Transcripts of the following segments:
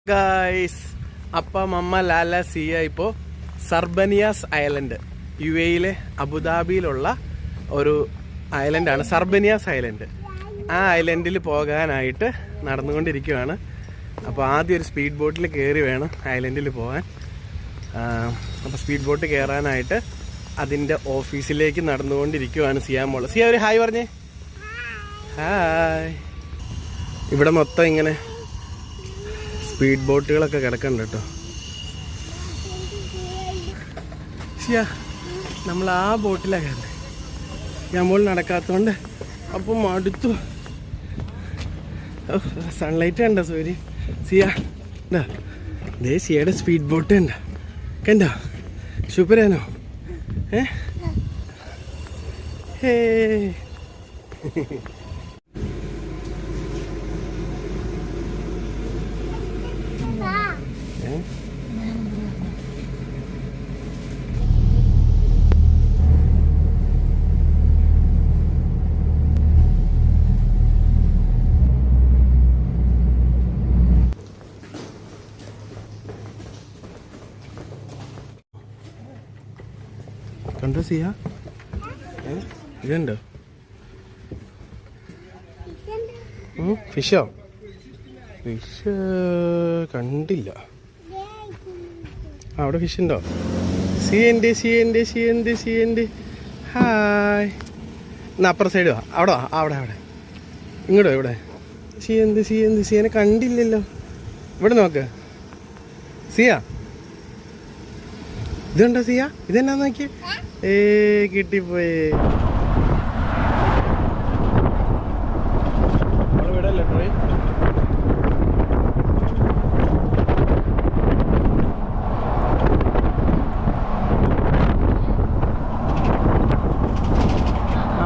Guys, അപ്പം അമ്മ ലാല സിയ ഇപ്പോൾ സർബനിയാസ് ഐലൻഡ്, UAE അബുദാബിയിലുള്ള ഒരു ഐലൻഡാണ് സർബനിയാസ് ഐലൻഡ്. ആ ഐലൻഡിൽ പോകാനായിട്ട് നടന്നുകൊണ്ടിരിക്കുകയാണ്. അപ്പോൾ ആദ്യം ഒരു സ്പീഡ് ബോട്ടിൽ കയറി വേണം ഐലൻഡിൽ പോകാൻ. അപ്പോൾ സ്പീഡ് ബോട്ട് കയറാനായിട്ട് അതിൻ്റെ ഓഫീസിലേക്ക് നടന്നുകൊണ്ടിരിക്കുകയാണ് സിയാമോള്. സിയ ഒരു ഹായ് പറഞ്ഞേ. ഹായ്. ഇവിടെ മൊത്തം ഇങ്ങനെ സ്പീഡ് ബോട്ടുകളൊക്കെ കിടക്കുന്നുണ്ട് കേട്ടോ. സിയ, നമ്മൾ ആ ബോട്ടിലാണ് കയറുന്നത്. സിയാമോൾ നടക്കാത്തതുകൊണ്ട് അപ്പം മടുത്തു. സൺലൈറ്റ് കണ്ടോ സൂര്യൻ? സിയ ദേ സിയയുടെ സ്പീഡ് ബോട്ട് കണ്ടോ? കണ്ടോ? സൂപ്പറാനോ? ഹേ കണ്ടോ സിയ? ഇതുണ്ടോ? ഫിഷോ? ഫിഷ് കണ്ടില്ല. അവിടെ ഫിഷ് ഉണ്ടോ? സിയൻ്റെ ഹായ്. എന്നാ അപ്പുറം സൈഡ് വാ. അവിടെ ഇങ്ങോട്ടോ. ഇവിടെ സിയനെ കണ്ടില്ലല്ലോ. ഇവിടെ നോക്ക് സിയ. ഇതുണ്ടോ സിയ? ഇതെന്നാ നോക്കി? കിട്ടിപ്പോയേ.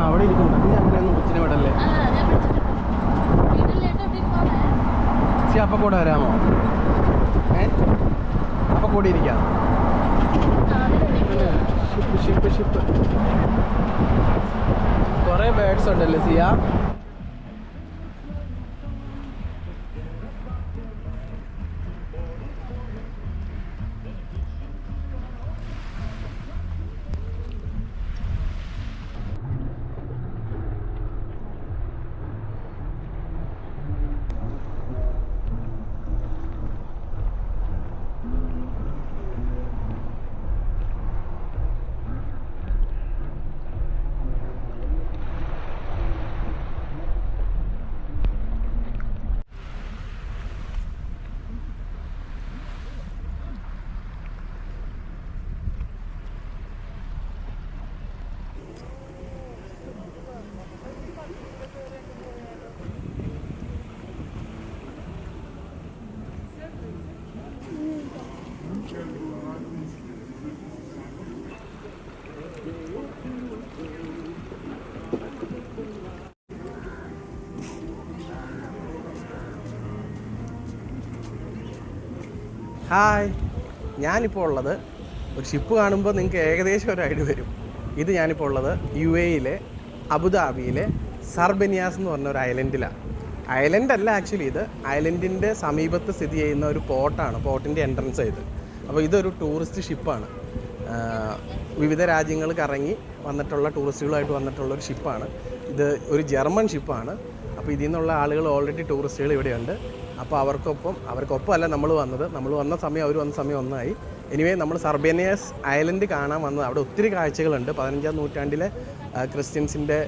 അവിടെ ഇരിക്കുന്നു. അങ്ങനെയൊന്നും കൊച്ചിനെ വിടല്ലേ. സിയ അപ്പൊ കൂടെ വരാമോ? അപ്പൊ കൂടി ഇരിക്കാം. ഷിപ്പ് കുറെ ബേർഡ്സ് ഉണ്ടല്ലേ സിയ? ഹായ്. ഞാനിപ്പോൾ ഉള്ളത് ഒരു ഷിപ്പ് കാണുമ്പോൾ നിങ്ങൾക്ക് ഏകദേശം ഒരു ഐഡിയ വരും. ഇത് ഞാനിപ്പോൾ ഉള്ളത് UAE അബുദാബിയിലെ സർബനിയാസ് എന്ന് പറഞ്ഞ ഒരു ഐലൻഡിലാണ്. ഐലൻഡ് അല്ല ആക്ച്വലി, ഇത് ഐലൻഡിൻ്റെ സമീപത്ത് സ്ഥിതി ചെയ്യുന്ന ഒരു പോർട്ടാണ്. പോർട്ടിൻ്റെ എൻട്രൻസ് ഇത്. അപ്പോൾ ഇതൊരു ടൂറിസ്റ്റ് ഷിപ്പാണ്. വിവിധ രാജ്യങ്ങൾ കറങ്ങി വന്നിട്ടുള്ള ടൂറിസ്റ്റുകളായിട്ട് വന്നിട്ടുള്ള ഒരു ഷിപ്പാണ് ഇത്. ഒരു ജർമ്മൻ ഷിപ്പാണ്. അപ്പോൾ ഇതിൽ നിന്നുള്ള ആളുകൾ ഓൾറെഡി ടൂറിസ്റ്റുകൾ ഇവിടെയുണ്ട്. അപ്പോൾ അവർക്കൊപ്പം അല്ല നമ്മൾ വന്ന സമയം അവർ വന്ന സമയം ഒന്നായി. എനിവേ നമ്മൾ സർബനിയാസ് ഐലൻഡ് കാണാൻ വന്നത്. അവിടെ ഒത്തിരി കാഴ്ചകളുണ്ട്. 15-ാം നൂറ്റാണ്ടിലെ ക്രിസ്ത്യൻസിൻ്റെ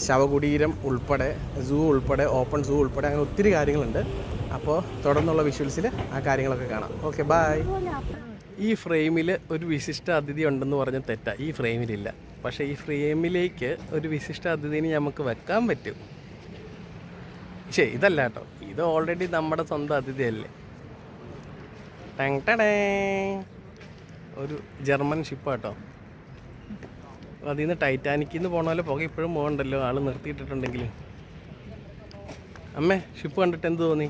ശവകുടീരം ഉൾപ്പെടെ, സൂ ഉൾപ്പെടെ, ഓപ്പൺ സൂ ഉൾപ്പെടെ, അങ്ങനെ ഒത്തിരി കാര്യങ്ങളുണ്ട്. അപ്പോൾ തുടർന്നുള്ള വിഷ്വൽസിൽ ആ കാര്യങ്ങളൊക്കെ കാണാം. Okay, bye. ഈ ഫ്രെയിമിൽ ഒരു വിശിഷ്ട അതിഥി ഉണ്ടെന്ന് പറഞ്ഞ തെറ്റാ. ഈ ഫ്രെയിമിലില്ല. പക്ഷേ ഈ ഫ്രെയിമിലേക്ക് ഒരു വിശിഷ്ട അതിഥിനെ നമുക്ക് വെക്കാൻ പറ്റും. ശരി, ഇതല്ല കേട്ടോ. ഇത് ഓൾറെഡി നമ്മുടെ സ്വന്തം അതിഥിയല്ലേ. ഒരു ജർമ്മൻ ഷിപ്പാട്ടോ. അതിൽ നിന്ന് ടൈറ്റാനിക്കിൽ നിന്ന് പോകണ പോലെ പുക ഇപ്പോഴും പോകണ്ടല്ലോ, ആൾ നിർത്തിയിട്ടിട്ടുണ്ടെങ്കിൽ. അമ്മേ, ഷിപ്പ് കണ്ടിട്ട് എന്ത് തോന്നി?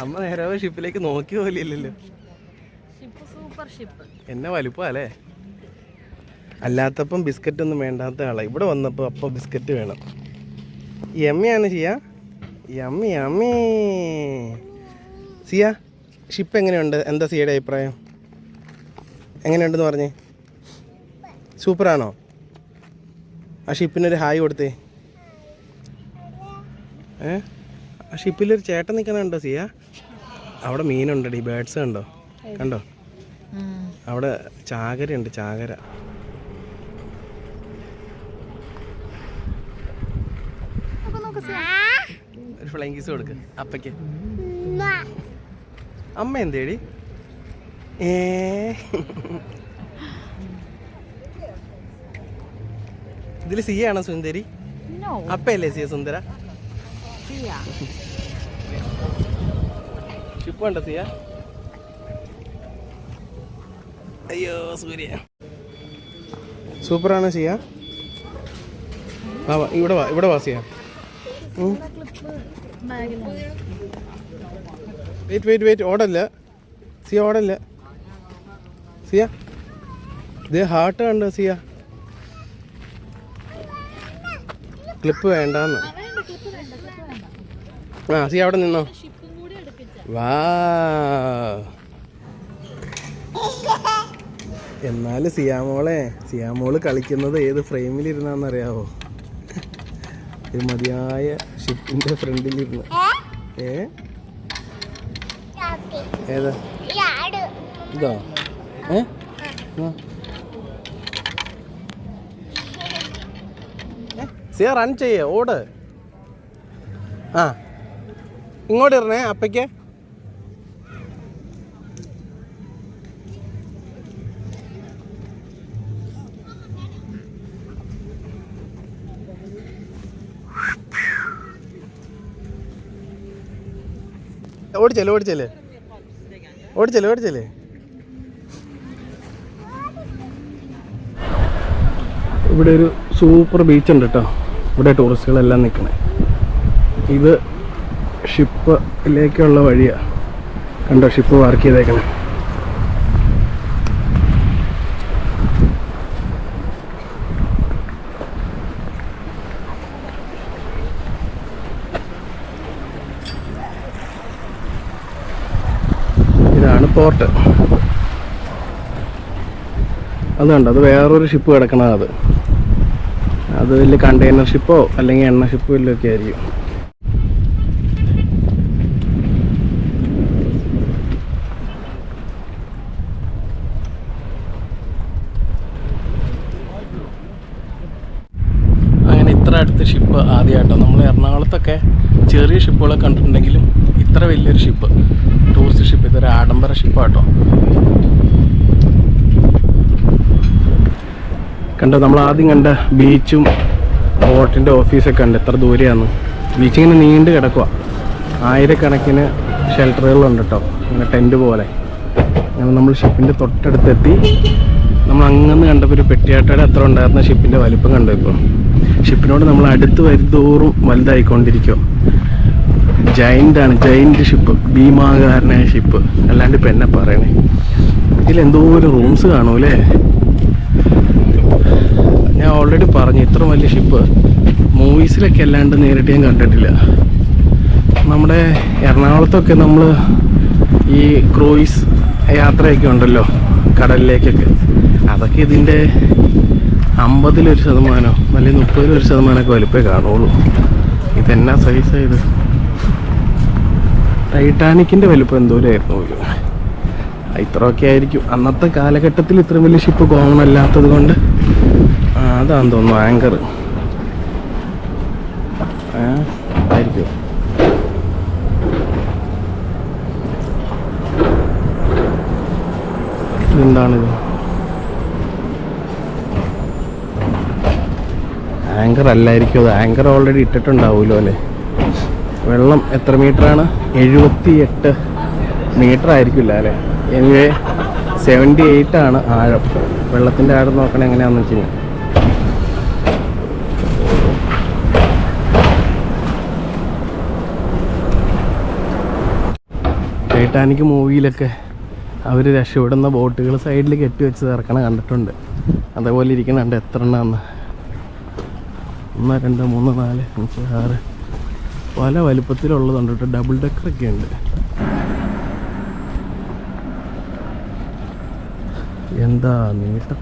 അമ്മ നേരെ ഷിപ്പിലേക്ക് നോക്കിയ പോലെയല്ലല്ലോ. എന്നെ വലുപ്പല്ലേ. അല്ലാത്തപ്പം ബിസ്ക്കറ്റ് ഒന്നും വേണ്ടാത്ത ആളാണ്. ഇവിടെ വന്നപ്പോൾ അപ്പം ബിസ്ക്കറ്റ് വേണം. ഈ എമ്മയാണ് ചെയ്യാ. Yummy yummy. സിയ, ഷിപ്പ് എങ്ങനെയുണ്ട്? എന്താ സിയയുടെ അഭിപ്രായം? എങ്ങനെയുണ്ടെന്ന് പറഞ്ഞേ. സൂപ്പറാണോ? ആ ഷിപ്പിനൊരു ഹായ് കൊടുത്തേ. ആ ഷിപ്പിലൊരു ചേട്ടൻ നിൽക്കണുണ്ടോ സിയ? അവിടെ മീനുണ്ടടി, ബേഡ്സ് കണ്ടോ? കണ്ടോ? അവിടെ ചാകരയുണ്ട്, ചാകര. ഒരു ഫ്ലൈങ് കിസ് കൊടുക്ക് അപ്പയ്ക്ക്. അമ്മ എന്തേടി? ഇതില് സിയാണോ സുന്ദരി? അപ്പയല്ലേ സിയ സുന്ദര? ഷിപ്പ് കണ്ടോ സിയ? അയ്യോ സൂര്യ, സൂപ്പറാണോ സിയ? ഇവിടെ വാ, ഇവിടെ വാ സിയ. വെയിറ്റ് വെയിറ്റ് വെയിറ്റ്, ഓടല്ല സിയ, ഓടല്ല സിയ. ഇത് ഹാർട്ട് കണ്ടോ സിയ? ക്ലിപ്പ് വേണ്ടാന്ന്. ആ സിയ അവിടെ നിന്നോ. വാ, എന്നാലും സിയാമോള് കളിക്കുന്നത് ഏത് ഫ്രെയിമിലിരുന്നാന്നറിയാവോ? ഒരു മതിയായ ഷിപ്പിന്റെ ഫ്രണ്ടിലിരുന്ന്. ഏതാ ഇതോ? സിയ റൺ ചെയ്യേ, ഓട്. ആ ഇങ്ങോട്ട് ഇറങ്ങേ അപ്പയ്ക്ക്. ഓടിച്ചല്ലേ ഓടിച്ചല്ലേ ഓടിച്ചല്ലേ ഓടിച്ചല്ലേ. ഇവിടെ ഒരു സൂപ്പർ ബീച്ചുണ്ട് കേട്ടോ. ഇവിടെ ടൂറിസ്റ്റുകളെല്ലാം നിൽക്കണേ. ഇത് ഷിപ്പിലേക്കുള്ള വഴിയാണ്. കണ്ടോ ഷിപ്പ് പാർക്ക് ചെയ്തേക്കണേ. ഇതാണ് പോർട്ട്. അത് കണ്ടോ, അത് വേറൊരു ഷിപ്പ് കിടക്കണത്. അത് വലിയ കണ്ടെയ്നർ ഷിപ്പോ അല്ലെങ്കിൽ എണ്ണ ഷിപ്പോ വല്ലതൊക്കെ ആയിരിക്കും. അങ്ങനെ ഇത്ര അടുത്ത ഷിപ്പ് ആദ്യമായിട്ടോ. നമ്മൾ എറണാകുളത്തൊക്കെ ചെറിയ ഷിപ്പുകളൊക്കെ കണ്ടിട്ടുണ്ടെങ്കിലും ഇത്ര വലിയൊരു ഷിപ്പ്, ടൂറിസ്റ്റ് ഷിപ്പ്, ഇതൊരു ആഡംബര ഷിപ്പാട്ടോ. കണ്ടോ, നമ്മൾ ആദ്യം കണ്ട ബീച്ചും ബോട്ടിൻ്റെ ഓഫീസൊക്കെ ഉണ്ട്. എത്ര ദൂരെയാണ്. ബീച്ചിങ്ങനെ നീണ്ട് കിടക്കുക. ആയിരക്കണക്കിന് ഷെൽട്ടറുകളുണ്ട് കേട്ടോ, ഇങ്ങനെ ടെൻറ്റ് പോലെ. അങ്ങനെ നമ്മൾ ഷിപ്പിൻ്റെ തൊട്ടടുത്തെത്തി. നമ്മൾ അങ്ങനെ കണ്ടപ്പോൾ ഒരു പെട്ടിയാട്ടയുടെ അത്ര ഉണ്ടായിരുന്ന ഷിപ്പിൻ്റെ വലിപ്പം കണ്ടു. ഇപ്പോൾ ഷിപ്പിനോട് നമ്മൾ അടുത്ത് വരുന്തോറും വലുതായിക്കൊണ്ടിരിക്കും. ജയൻ്റാണ്, ജയൻ്റ് ഷിപ്പ്, ഭീമാകാരനായ ഷിപ്പ്. അല്ലാണ്ട് ഇപ്പം എന്നെ പറയണേ. ഇതിലെന്തോരം റൂംസ് കാണൂല്ലേ. ഞാൻ ഓൾറെഡി പറഞ്ഞു, ഇത്ര വലിയ ഷിപ്പ് മൂവീസിലൊക്കെ അല്ലാണ്ട് നേരിട്ട് ഞാൻ കണ്ടിട്ടില്ല. നമ്മുടെ എറണാകുളത്തൊക്കെ നമ്മൾ ഈ ക്രൂയിസ് യാത്രയൊക്കെ ഉണ്ടല്ലോ കടലിലേക്കൊക്കെ, അതൊക്കെ ഇതിൻ്റെ 50% അല്ലെങ്കിൽ 30% വലിപ്പമേ കാണുള്ളൂ. ഇതെന്നാ സൈസാണ് ഇത്. ടൈറ്റാനിക്കിൻ്റെ വലിപ്പം എന്തോരമായിരുന്നു പോലും. ഇത്രയൊക്കെ ആയിരിക്കും. അന്നത്തെ കാലഘട്ടത്തിൽ ഇത്ര വലിയ ഷിപ്പ് കോമൺ അല്ലാത്തത് കൊണ്ട് അതാന്ന് തോന്നുന്നു ആങ്കർ ആയിരിക്കും. എന്താണിത്? ആങ്കർ അല്ലായിരിക്കും അത്. ആങ്കർ ഓൾറെഡി ഇട്ടിട്ടുണ്ടാവുമല്ലോ അല്ലേ. വെള്ളം എത്ര മീറ്ററാണ്? 78 മീറ്റർ ആയിരിക്കില്ല അല്ലേ. എനിവേ 78 ആണ് ആഴം. വെള്ളത്തിൻ്റെ ആഴം നോക്കണേ എങ്ങനെയാണെന്ന് വെച്ച് കഴിഞ്ഞാൽ. ടൈറ്റാനിക് മൂവിയിലൊക്കെ അവർ രക്ഷപ്പെടുന്ന ബോട്ടുകൾ സൈഡിൽ കെട്ടി വെച്ച് ഇറക്കണ കണ്ടിട്ടുണ്ട്. അതേപോലെ ഇരിക്കണുണ്ട്. എത്ര എണ്ണാന്ന്? 1 2 3 4 5 6 പല വലുപ്പത്തിലുള്ളതുണ്ട് കേട്ടോ. ഡബിൾ ഡെക്കറൊക്കെ ഉണ്ട്. എന്താ നീട്ടം.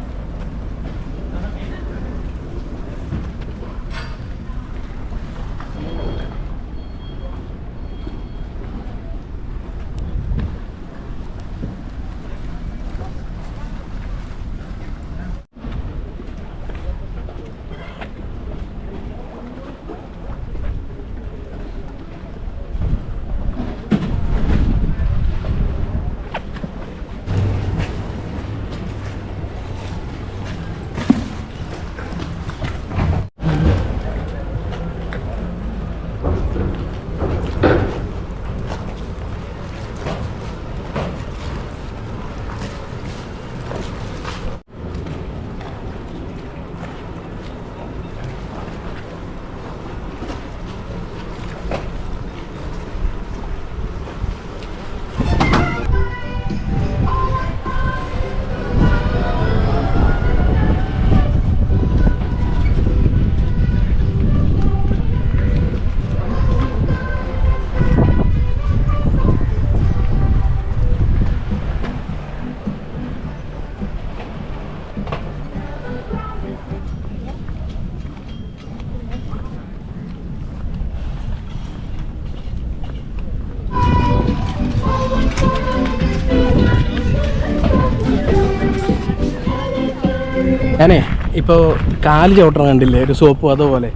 ഞാനേ ഇപ്പോൾ കാല് ചവിട്ടണം കണ്ടില്ലേ, ഒരു സോപ്പ് അതുപോലെ.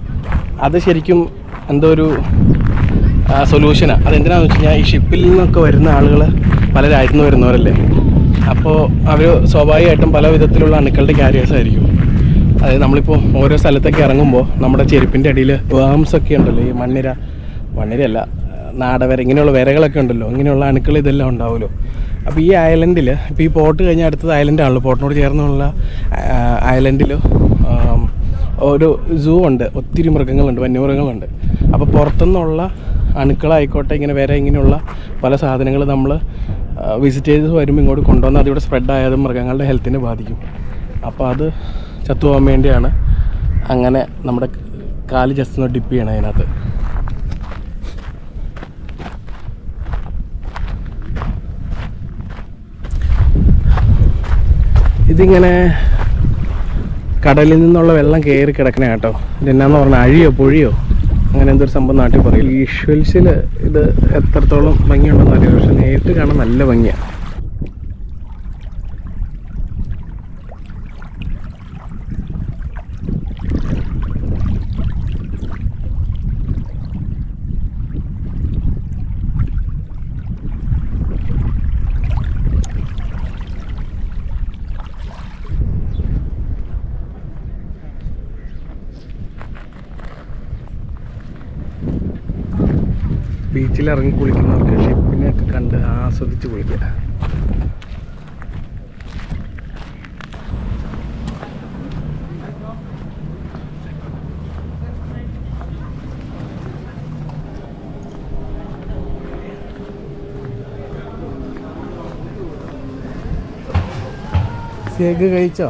അത് ശരിക്കും എന്തോ ഒരു സൊല്യൂഷനാണ്. അതെന്തിനാണെന്ന് വെച്ച് കഴിഞ്ഞാൽ ഈ ഷിപ്പിൽ നിന്നൊക്കെ വരുന്ന ആളുകൾ പല രാജ്യത്തു നിന്ന് വരുന്നവരല്ലേ. അപ്പോൾ അവർ സ്വാഭാവികമായിട്ടും പല വിധത്തിലുള്ള അണുക്കളുടെ ക്യാരിയേഴ്സ് ആയിരിക്കും. അതായത് നമ്മളിപ്പോൾ ഓരോ സ്ഥലത്തൊക്കെ ഇറങ്ങുമ്പോൾ നമ്മുടെ ചെരുപ്പിൻ്റെ അടിയിൽ വേംസൊക്കെ ഉണ്ടല്ലോ, ഈ മണ്ണിരയല്ല നാടവര, ഇങ്ങനെയുള്ള വിരകളൊക്കെ ഉണ്ടല്ലോ, ഇങ്ങനെയുള്ള അണുക്കൾ ഇതെല്ലാം ഉണ്ടാവുമല്ലോ. അപ്പോൾ ഈ ഐലൻഡിൽ, ഇപ്പോൾ ഈ പോർട്ട് കഴിഞ്ഞാൽ അടുത്തത് ഐലൻഡാണല്ലോ, പോർട്ടിനോട് ചേർന്നുള്ള ഐലൻഡിൽ ഒരു സൂ ഉണ്ട്, ഒത്തിരി മൃഗങ്ങളുണ്ട്, വന്യമൃഗങ്ങളുണ്ട്. അപ്പോൾ പുറത്തുനിന്നുള്ള അണുക്കളായിക്കോട്ടെ, ഇങ്ങനെ ഇങ്ങനെയുള്ള പല സാധനങ്ങൾ നമ്മൾ വിസിറ്റേഴ്സ് വരുമ്പോൾ ഇങ്ങോട്ട് കൊണ്ടുവന്ന് അതിവിടെ സ്പ്രെഡായതും മൃഗങ്ങളുടെ ഹെൽത്തിനെ ബാധിക്കും. അപ്പോൾ അത് ചത്തുപോകാൻ വേണ്ടിയാണ് അങ്ങനെ നമ്മുടെ കാല് ജസ്റ്റ് ഒന്ന് ഡിപ്പ് ചെയ്യണം അതിനകത്ത്. ഇതിങ്ങനെ കടലിൽ നിന്നുള്ള വെള്ളം കയറി കിടക്കണേ കേട്ടോ. ഇതെന്നാന്ന് പറഞ്ഞാൽ അഴിയോ പൊഴിയോ അങ്ങനെ എന്തൊരു സംഭവം നാട്ടിൽ പറയും. വിഷ്വൽസിൽ ഇത് എത്രത്തോളം ഭംഗിയുണ്ടെന്ന് അറിയാം, പക്ഷെ നേരിട്ട് കാണാൻ നല്ല ഭംഗിയാണ്. ബീച്ചിൽ ഇറങ്ങി കുളിക്കുന്നവർക്ക് ഷിപ്പിനെയൊക്കെ കണ്ട് ആസ്വദിച്ച് കുളിക്കുക. കേക്ക് കഴിച്ചോ?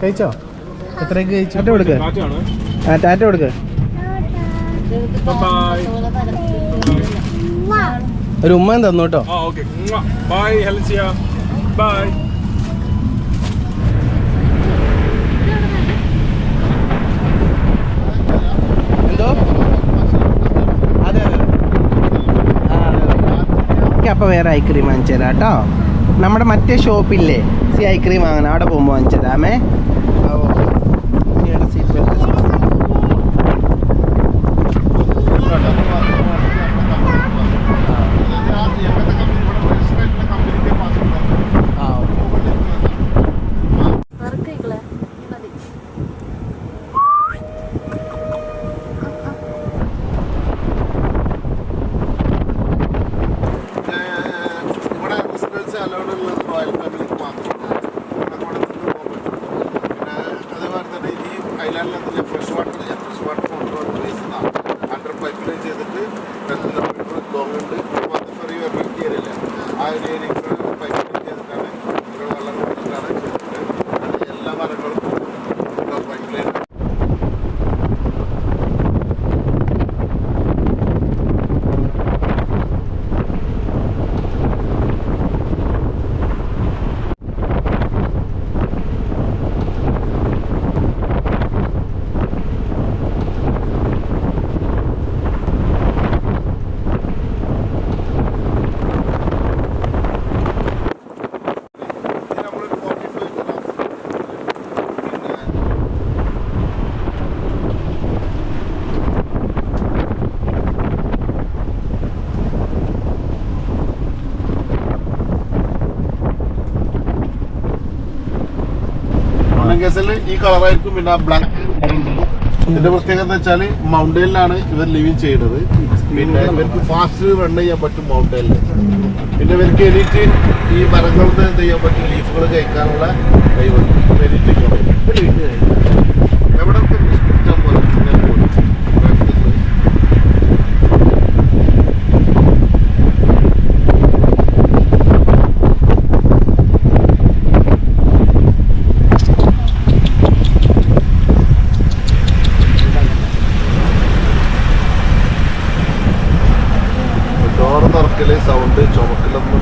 കഴിച്ചോ? എത്രയൊക്കെ കഴിച്ചു? ടാറ്റ കൊടുക്ക്. ടാറ്റ കൊടുക്ക്. ഒരു ഉമ്മ തന്നു കേട്ടോ. എന്തോ അതെ അപ്പൊ വേറെ ഐസ്ക്രീം വാങ്ങിച്ചു തരാം കേട്ടോ. നമ്മുടെ മറ്റേ ഷോപ്പില്ലേ ഐസ്ക്രീം വാങ്ങണം, അവിടെ പോകുമ്പോൾ വാങ്ങിച്ചു തരാമേ. സീറ്റ് ബെൽറ്റ് ഫ്രഷ് വാട്ടർ കൊണ്ടുപോകുന്ന പ്ലേസ് അണ്ടർ പൈപ്പ് ലൈൻ ചെയ്തിട്ട് 10 കിലോമീറ്റർ ലോങ് ഉണ്ട്. ഫെറി വരുന്ന ഏരിയയില്ല, ആ ഒരു ഏരിയക്ക് പൈപ്പ് ലൈൻ ചെയ്തിട്ടാണ് ഇവിടെ വെള്ളം കൊടുത്തിട്ടാണ് ചെയ്തിട്ട് എല്ലാ മരങ്ങളും പൈപ്പ് ലൈൻ. ഗസല് ഈ കളറായിരിക്കും. പിന്നെ ബ്ലാക്ക്. ഇതിന്റെ പ്രത്യേകത എന്ന് വെച്ചാൽ മൗണ്ടനിലാണ് ഇവർ ലിവിങ് ചെയ്യുന്നത്. പിന്നെ ഇവർക്ക് ഫാസ്റ്റ് റൺ ചെയ്യാൻ പറ്റും മൗണ്ടനിൽ. പിന്നെ ഇവർക്ക് എണീറ്റ് ഈ മരങ്ങളിൽ എന്ത് ചെയ്യാൻ പറ്റും, ലീഫുകൾ കഴിക്കാനുള്ള കഴിവുണ്ട്. എവിടെ ഇഷ്ടം പോലെ സൗണ്ട് ചുമക്കലൊന്നും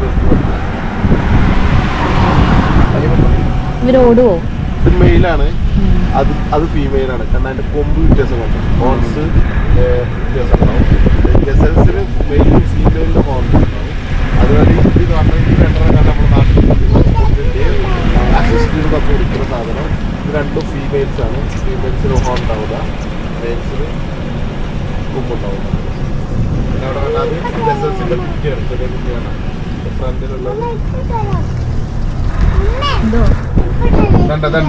ഇവരോടുവോ? ഇത് മെയിലാണ്, അത് ഫീമെയിലാണ്. കാരണം അതിന്റെ കൊമ്പ് വ്യത്യാസമുണ്ട്. ഹോൺസ് വ്യത്യാസം ഉണ്ടാവും. ഗസൽസിന് മെയിലും ഫീമെയിലിന്റെ ഹോൺസ് ഉണ്ടാവും. അതുപോലെ ഇത് കാണുന്നത് രണ്ടെണ്ണം കണ്ട നമ്മുടെ നാട്ടിൽ അസിസ്റ്റീനൊക്കെ കൊടുക്കുന്ന സാധനം. ഇത് രണ്ടും ഫീമെയിൽസ് ആണ്. ഫീമെയിൽസിന് ഹോൺ ഉണ്ടാവില്ല, മെയിൽസിന് കൊമ്പുണ്ടാവില്ല. പിന്നെ അവിടെ കണ്ടാൽ ഗസൽസിന്റെ കുറ്റിയാണ്, ചെറിയ കുറ്റിയാണ് ഫ്രണ്ടിലുള്ളത്.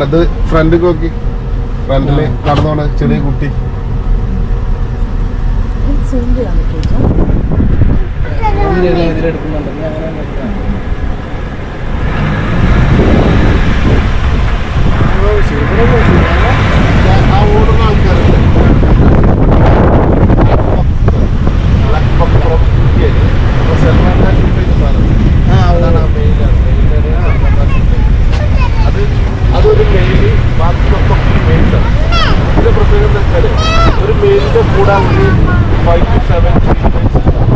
ഇത് ഫ്രണ്ട് നോക്കി, ഫ്രണ്ടില് നടന്നോണ ചെറിയ കുട്ടി. ആ ഓടുന്ന ആൾക്കാരല്ലേ അതൊരു മെയില്, ബാക്കിയൊക്കെ മെയിൽസാണ്. ഇതിന്റെ പ്രത്യേകത എന്താ വെച്ചാൽ ഒരു മെയിലിന്റെ കൂടെ ഒരു 5 to 7 ഫീമെയിൽസ് ഉണ്ടാവും.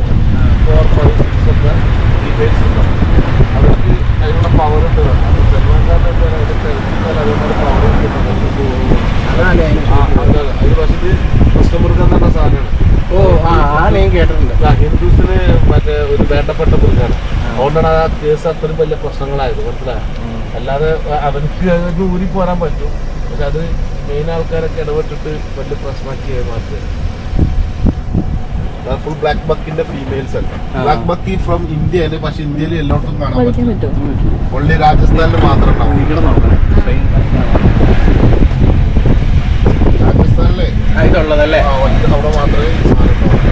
4, 5, 6 ഒക്കെ ഫീമെയിൽസ് ഉണ്ടാവും. അവർക്ക് അതിനുള്ള പവർ ഉണ്ട്. സൽമാൻ ഖാൻ അതിന്റെ തെരഞ്ഞെടുത്താൽ അതേപോലെ പവർ കിട്ടുന്നത്. അതിന് പക്ഷേ കൃഷ്ണമൃഗം എന്ന് പറഞ്ഞ സാധനമാണ്. കേട്ടിട്ടുണ്ട്. ഹിന്ദുസിന് മറ്റേ ഒരു വേണ്ടപ്പെട്ട മൃഗമാണ്. അതുകൊണ്ടാണ് ആ കേസ് അത്രയും വലിയ പ്രശ്നങ്ങളായത്. മനസ്സിലായോ? അല്ലാതെ അവർക്ക് ഊരി പോരാൻ പറ്റും. പക്ഷെ അത് മെയിൻ ആൾക്കാരൊക്കെ ഇടപെട്ടിട്ട് വലിയ പ്രശ്നമാക്കി മാറ്റുക. ഫുൾ ബ്ലാക്ക് ബക്കിന്റെ ഫീമെയിൽസ് അല്ല. ബ്ലാക്ക് ബക്കി ഫ്രം ഇന്ത്യയില്, പക്ഷെ ഇന്ത്യയിൽ എല്ലായിടത്തും കാണാൻ പറ്റും. ഒള്ളി രാജസ്ഥാനിൽ മാത്രം ഉണ്ടാവും. രാജസ്ഥാനിലെ ഇതുള്ളതല്ലേ അവിടെ മാത്രമേ ഈ സാധനം ഉണ്ടാവും.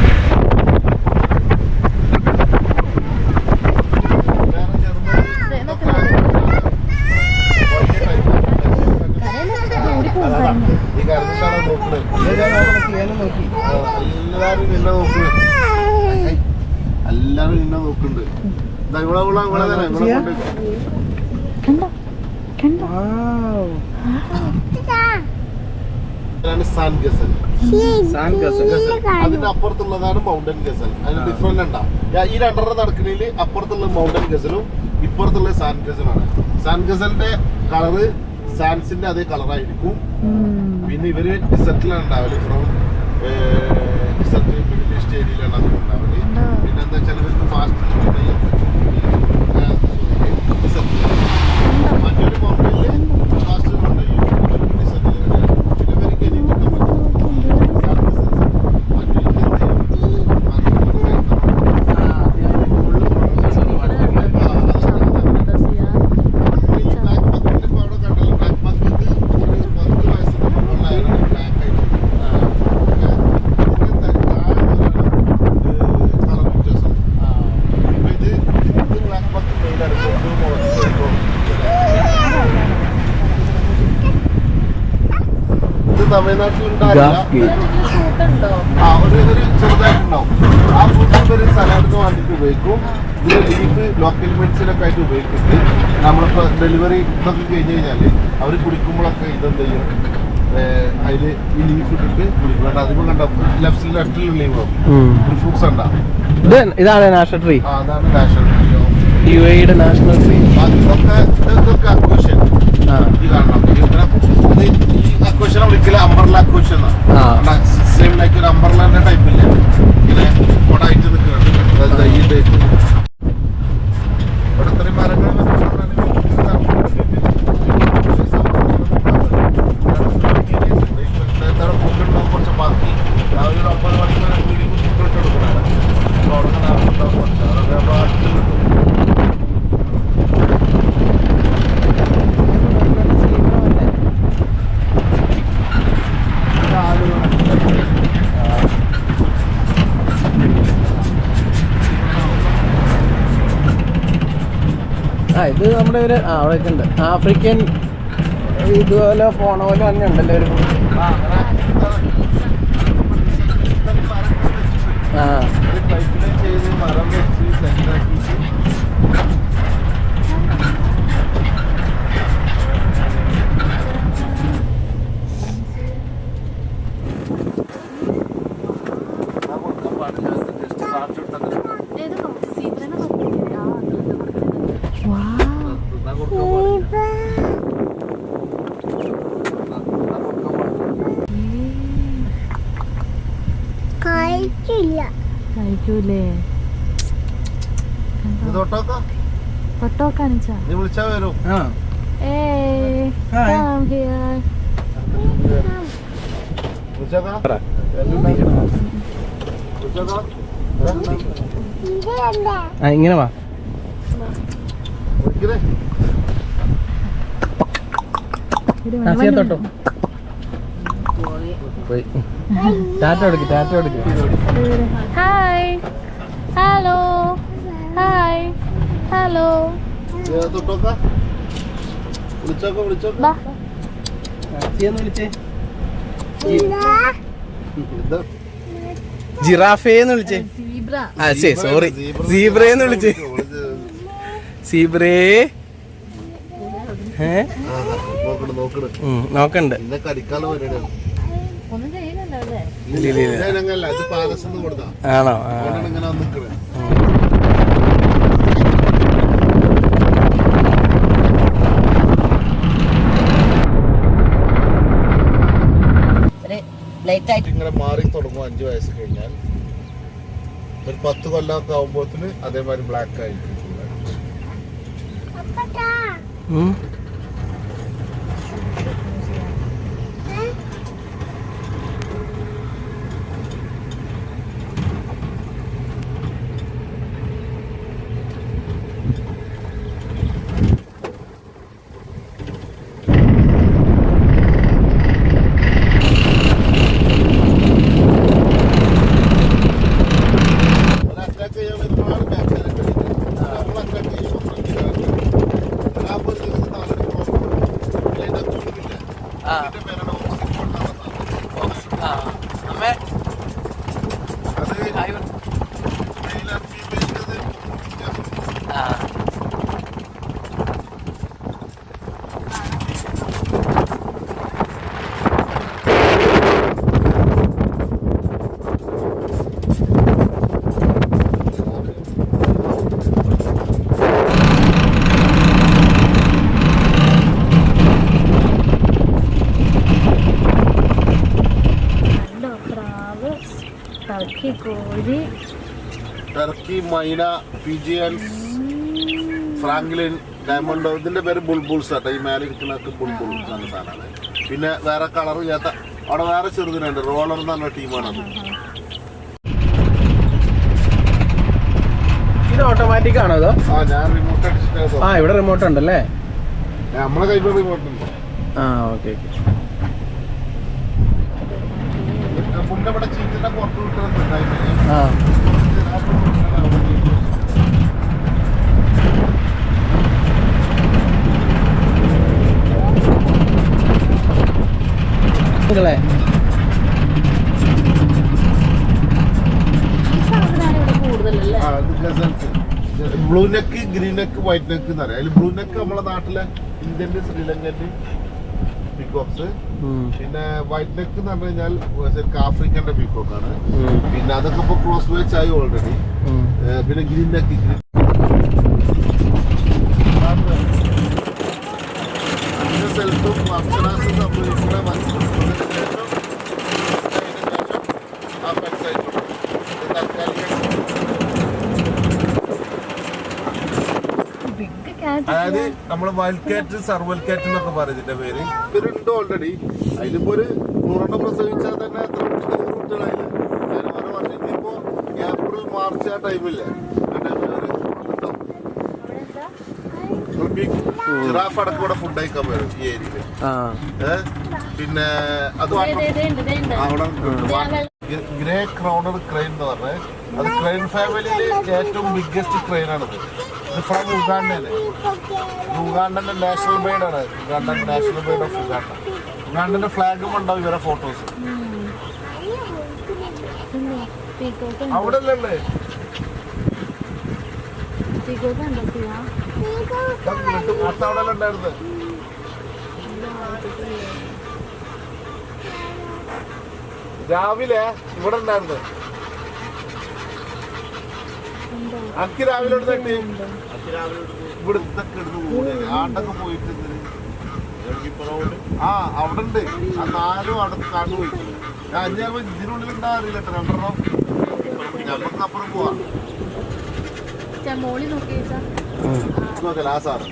ഈ കരഞ്ഞിട്ടാണ് നോക്കുന്നത്. എല്ലാരും നിന്നെ നോക്കുന്നത്. എല്ലാരും നിന്നെ നോക്കുന്നുണ്ട്. അതിന്റെ അപ്പുറത്തുള്ളതാണ് മൗണ്ടൻ ഗസൽ. അതിന് ഡിഫറൻറ്റ് ഉണ്ടാവും. ഈ രണ്ടെണ്ണം നടക്കുന്നതിൽ അപ്പുറത്തുള്ള മൗണ്ടൻ ഗസലും ഇപ്പുറത്തുള്ള സാൻ ഗസലാണ്. സാൻ ഗസലിന്റെ കളറ് സാൻസിന്റെ അതേ കളറായിരിക്കും. പിന്നെ ഇവര് ഡിസർട്ടിലാണ് ഉണ്ടാവല്. ഫ്രം ഡിസർട്ട് മിഡിൽ ഈസ്റ്റ് ഏരിയയിലാണ് അവർ ഉണ്ടാവല്. പിന്നെ എന്താ വെച്ചാൽ ഇവർക്ക് ഫാസ്റ്റ് മറ്റൊരു മൗണ്ടനില് ഫാസ്റ്റ് കൊണ്ടുപോയി ഡിസർട്ടിൽ. പിന്നെ ഇവർക്ക് എനിക്കൊക്കെ തമിഴ്നാട്ടിലുണ്ടാവില്ല. ഒരു ചെറുതായിട്ടുണ്ടാവും. ആ ഫുഡ് ഒരു സലാഡിന് വേണ്ടിയിട്ട് ഉപയോഗിക്കും. ഇതിൽ ലീഫ് ലോക്കൽ മെഡിസിനൊക്കെ ആയിട്ട് ഉപയോഗിച്ചിട്ട് നമ്മളിപ്പോൾ ഡെലിവറി ഇതൊക്കെ കഴിഞ്ഞ് കഴിഞ്ഞാൽ അവർ കുടിക്കുമ്പോഴൊക്കെ ഇതെന്ത് ചെയ്യും, അതിൽ ഈ ലീഫ് ഇട്ടിട്ട് കുടിക്കും. അതിപ്പോൾ കണ്ട ലെഫ്റ്റിലുള്ള ലീവ് ഫ്രൂട്ട്സ് ഉണ്ടാവും. ഇതാണ് നാഷണൽ ട്രീ. അതാണ് national tree, UAE national tree. ഇതൊക്കെ അക്വേഷൻ ഈ കാണണം. ഈ അക്വേഷനെ വിളിക്കല് അംബർല അക്വേഷൻ എന്നാണ്. സെയിം ലൈക്ക് ഒരു അംബർലാന്റെ ടൈപ്പില്ലേ, ഇങ്ങനെ കൊടായിട്ട് നിൽക്കുന്നുണ്ട്. ഈ ടൈപ്പ് ഇവിടെ ഇത്രയും മരങ്ങൾ ഫുഡ് കുറച്ച് ബാക്കി രാവിലെ 9 മണിക്ക് ഫുഡ് ഇട്ട് കൊടുക്കുന്നതാണ്. ഇത് നമ്മുടെ ഒരു അവിടെയൊക്കെ ഉണ്ട് ആഫ്രിക്കൻ ഇതുപോലെ പോണ പോലെ തന്നെ ഉണ്ടല്ലോ ഒരു കഴിക്കൂലേ തൊട്ടോക്കാണിച്ചാ ഇങ്ങനെ വാ തൊട്ടോ പോയി ടാറ്റ കൊടുക്ക് ഹായ് ഹലോ ഹായ് ഹലോ ജിറാഫേന്ന് വിളിച്ചേ സോറി സീബ്രേന്ന് വിളിച്ചേ സീബ്രേ നോക്കണ്ട് ആണോ ഇങ്ങനെ മാറി തുടങ്ങും 5 വയസ്സ് കഴിഞ്ഞാൽ ഒരു 10 കൊല്ലമൊക്കെ ആവുമ്പോത്തിന് അതേമാതിരി ബ്ലാക്ക് ആയിരിക്കും. ടർക്കി, മൈന, പിജിയൻസ്, ഫ്രാങ്ക്ലിൻ, ഡയമണ്ട്, ഇതിന്റെ പേര് ബുൾബുൾസ് ആട്ടോ. ഈ മേലെ ഇരിക്കുന്നതൊക്കെ ബുൾബുൾ എന്ന സാധനമാണ്. പിന്നെ വേറെ കളർ ചെയ്യാത്ത അവിടെ വേറെ ചെറുതിനുണ്ട്, റോളർ എന്ന് പറഞ്ഞ ടീമാണത്. ഇത് ഓട്ടോമാറ്റിക് ആണോ അതോ? ഞാൻ റിമോട്ട് അടിച്ചിട്ട് ഇവിടെ റിമോട്ട് ഉണ്ടല്ലേ? നമ്മളെ കയ്യിൽ റിമോട്ട് ഉണ്ട്. ഓക്കെ മുന്നേ ഇവിടെ ചീറ്റിനെ പുറത്ത് വിട്ടുണ്ടായിരുന്നു. Blue neck, green neck, white neck എന്ന് പറയാം. അതിൽ ബ്ലൂ നെക്ക് നമ്മളെ നാട്ടിലെ ഇന്ത്യൻ്റെ ശ്രീലങ്കൻ്റെ പീക്കോക്സ്. പിന്നെ വൈറ്റ് നെക്ക് എന്ന് പറഞ്ഞു കഴിഞ്ഞാൽ ശരിക്കും ആഫ്രിക്കന്റെ പീക്കോക്കാണ്. പിന്നെ അതൊക്കെ ഇപ്പൊ ക്രോസ് വേച്ച് ആയി ഓൾറെഡി. പിന്നെ ഗ്രീൻ നെക്ക്, അഞ്ച് സ്ഥലത്തും അപ്സരാസ് സംഭവിക്കുന്ന അതായത് നമ്മള് വൈൽഡ് കാറ്റ്, സർവൽ കാറ്റ് എന്നൊക്കെ പറയുന്നതിന്റെ പേര് ഇവരുണ്ട് ഓൾറെഡി. അതിലിപ്പോ ഒരു 100 പ്രസവിച്ചാൽ തന്നെ എത്ര കുട്ടികളായില്ല. ഇപ്പോ ഏപ്രിൽ മാർച്ച് ആ ടൈമില്ലേ, ജിറാഫ് അടക്കം ഇവിടെ ഫുഡ് കഴിക്കാൻ വരും ഈ ഏരിയയില്. പിന്നെ അത് അവിടെ ഗ്രേ ക്രൗണർ ക്രെയിൻ എന്ന് പറഞ്ഞത്, അത് ക്രെയിൻ ഫാമിലിയിലെ ഏറ്റവും ബിഗ്ഗസ്റ്റ് ക്രെയിൻ ആണത്. ഇത് ഫ്രം ഉഗാണ്ടയാണ്. ഉഗാണ്ടന്റെ നാഷണൽ ബേർഡ് ആണ്. ഉഗാണ്ടൻ നാഷണൽ ബേർഡ് ഓഫ് ഉഗാണ്ട. ഉഗാണ്ടന്റെ ഫ്ലാഗും ഉണ്ടാവും ഇവരെ ഫോട്ടോസ്. അവിടെ അല്ലേ അവിടെ ഉണ്ടായിരുന്നത്. രാവിലെ ഇവിടെ ഉണ്ടായിരുന്നത്. അക്ക് രാവിലെ ഇവിടുത്തെ കിടന്ന് കൂടെ ആണ്ടൊക്കെ പോയിട്ട് ആ അവിടെ ഉണ്ട്. ആ 4 അവിടെ കണ്ടുപോയി. ഞാൻ 5 ഇതിനുള്ളിൽ ഉണ്ടാവില്ല കേട്ടോ. 2 ഞമ്മക്ക് അപ്പുറം പോവാം. നോക്കല ആ സാറ്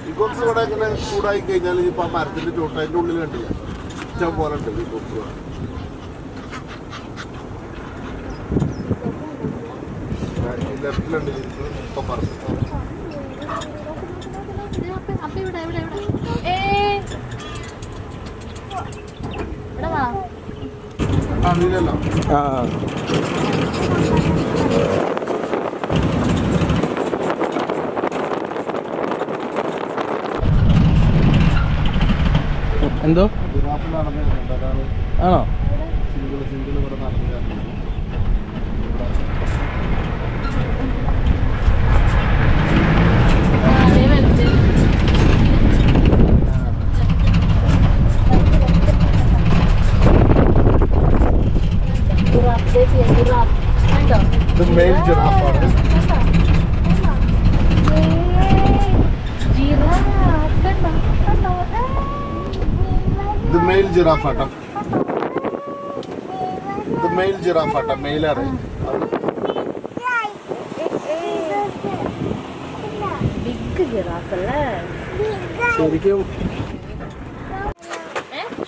ഈ ബോക്സ് ഇവിടെ ഇങ്ങനെ ചൂടായി കഴിഞ്ഞാൽ ഇപ്പൊ ആ മരത്തിന്റെ ചോട്ട് അതിന്റെ ഉള്ളിൽ കണ്ടില്ല. ഇഷ്ടം പോലെ ഉണ്ട് ഈ ബോക്സ്. ലെഫ്റ്റിലുണ്ട് ഇപ്പൊ പറഞ്ഞു. അറിയില്ലല്ലോ. എന്തോ ആണോ? സിംഗിൾ ഇവിടെ നടന്നു. ഇത് മെയിൽ ജിറാഫാണ്. ഇത് മെയിൽ ജിറാഫാട്ടോ. ഇത് മെയിൽ ജിറാഫാട്ടോ. മെയിലാണ്. ശരിക്കും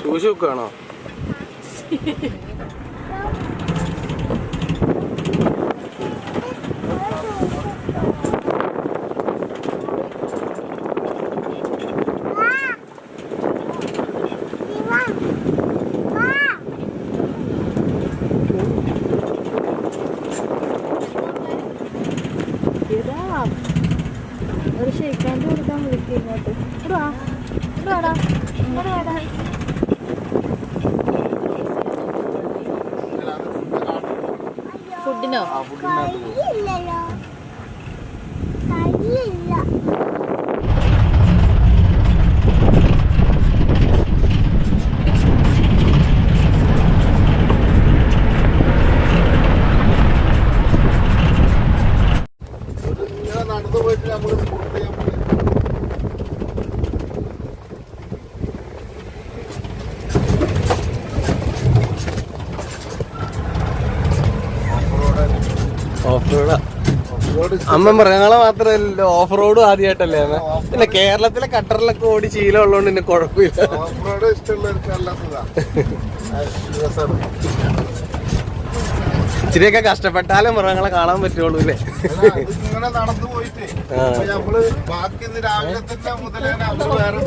ശൂശുക്കാണോ? ഒരു ഷെയ്ക്കാൻ്റെ കൊടുക്കാൻ വിളിക്കും ഇങ്ങോട്ട്. ഫുഡിനോ? നടന്നു പോയിട്ട് നമ്മൾ സ്പോട്ട് ചെയ്യാൻ പോയി. ഓഫ് റോഡാ. അമ്മ മൃഗങ്ങളെ മാത്രമല്ല ഓഫ് റോഡും ആദ്യമായിട്ടല്ലേ? പിന്നെ കേരളത്തിലെ കട്ടറിലൊക്കെ ഓടി ശീലം ഉള്ളതുകൊണ്ട് പിന്നെ കുഴപ്പമില്ല. ഓഫ് റോഡ് ഇഷ്ടമുള്ളവർക്ക് നല്ല സുഖമാണ്. ഇച്ചിരിയൊക്കെ കഷ്ടപ്പെട്ടാലും മൃഗങ്ങളെ കാണാൻ പറ്റുള്ളൂ അല്ലേ? ഇങ്ങനെ നടന്നു പോയിട്ട് നമ്മള് ബാക്കി ഇന്ന് രാവിലെ തന്നെ മുതലേ വേറെ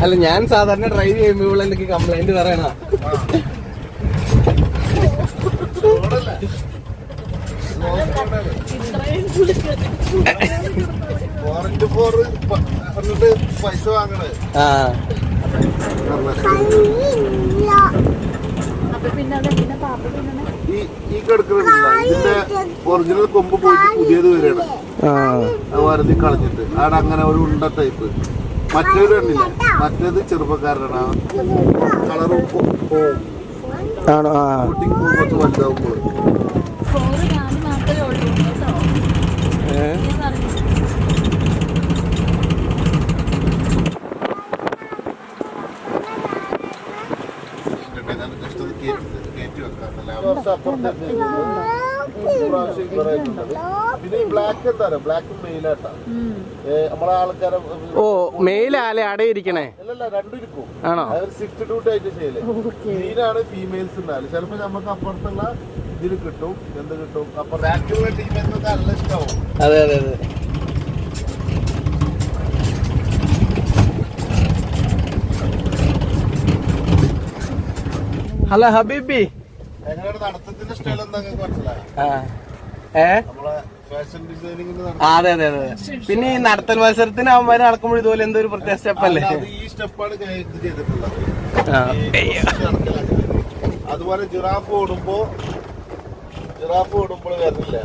അല്ല, ഞാൻ സാധാരണ ഡ്രൈവ് ചെയ്യുമ്പോൾ ഇവിടെ എനിക്ക് കംപ്ലൈന്റ് പറയണ. പൈസ വാങ്ങണേ. ഈ കിടക്കുന്നുണ്ടല്ല, ഇതിന്റെ ഒറിജിനൽ കൊമ്പ് പോയിട്ട് പുതിയത് വരെയാണ് വരുതി കളഞ്ഞിട്ട്. അവിടെ അങ്ങനെ ഒരു ഉണ്ട ടൈപ്പ്. മറ്റേത് കണ്ടില്ല, മറ്റേത് ചെറുപ്പക്കാരനാണ്. കളറും ഷൂട്ടിങ് കുറച്ച് വലുതാവുമ്പോൾ പിന്നെ ഈ ബ്ലാക്ക് എന്താ പറയാ, ബ്ലാക്ക് മെയിലാട്ടാ നമ്മളെ ആൾക്കാരെ. ഓ, മെയിലാലേ അടയിരിക്കണേ? അല്ലല്ല, രണ്ടും ഇരിക്കും. ആണോ? സിക്സ്റ്റിറ്റ്യൂട്ട് ആയിട്ട് ചെയ്യല്. ഗ്രീനാണ് ഫീമെയിൽസ് ഉണ്ടാവില്ല. ചിലപ്പോ നമുക്ക് അപ്പുറത്തുള്ള ഇതിൽ കിട്ടും. എന്ത് കിട്ടും? അപ്പൊ ബാക്കിലുള്ള ടീമേഴ്സ് നല്ല ഇഷ്ടമാവും. അതെ അതെ അതെ. ഹലോ ഹബീബി, എങ്ങനെയാണ് നടത്തത്തിന്റെ സ്റ്റൈൽ എന്താ മനസ്സിലായോ? നമ്മളെ ഫാഷൻ ഡിസൈനിങ്ങിന് അതെ അതെ അതെ. പിന്നെ ഈ നടത്തൽ മത്സരത്തിന് അവന്മാര് നടക്കുമ്പോൾ ഇതുപോലെ എന്തോ ഒരു പ്രത്യേക സ്റ്റെപ്പല്ലേ? ഈ സ്റ്റെപ്പാണ് ഇത് ചെയ്തിട്ടുള്ളത്. അതുപോലെ ജിറാഫ് ഓടുമ്പോൾ വരില്ല.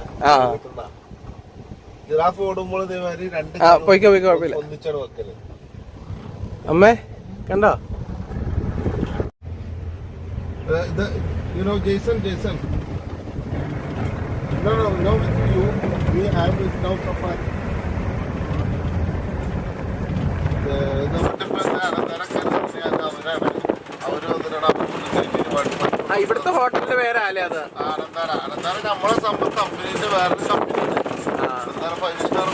ജിറാഫ് ഓടുമ്പോൾ ഇതേമാതിരി രണ്ട് ഒന്നിച്ചാണ് വെക്കല്. അമ്മേ കണ്ടോ? Jason. No, with you. We have it now safari. ഇവിടുത്തെ ഹോട്ടലിന്റെ പേര് അല്ലേ അത്? അനന്താര നമ്മളെ കമ്പനീന്റെ വേറൊരു കമ്പനിയാണ്. അനന്താര 5 സ്റ്റാർ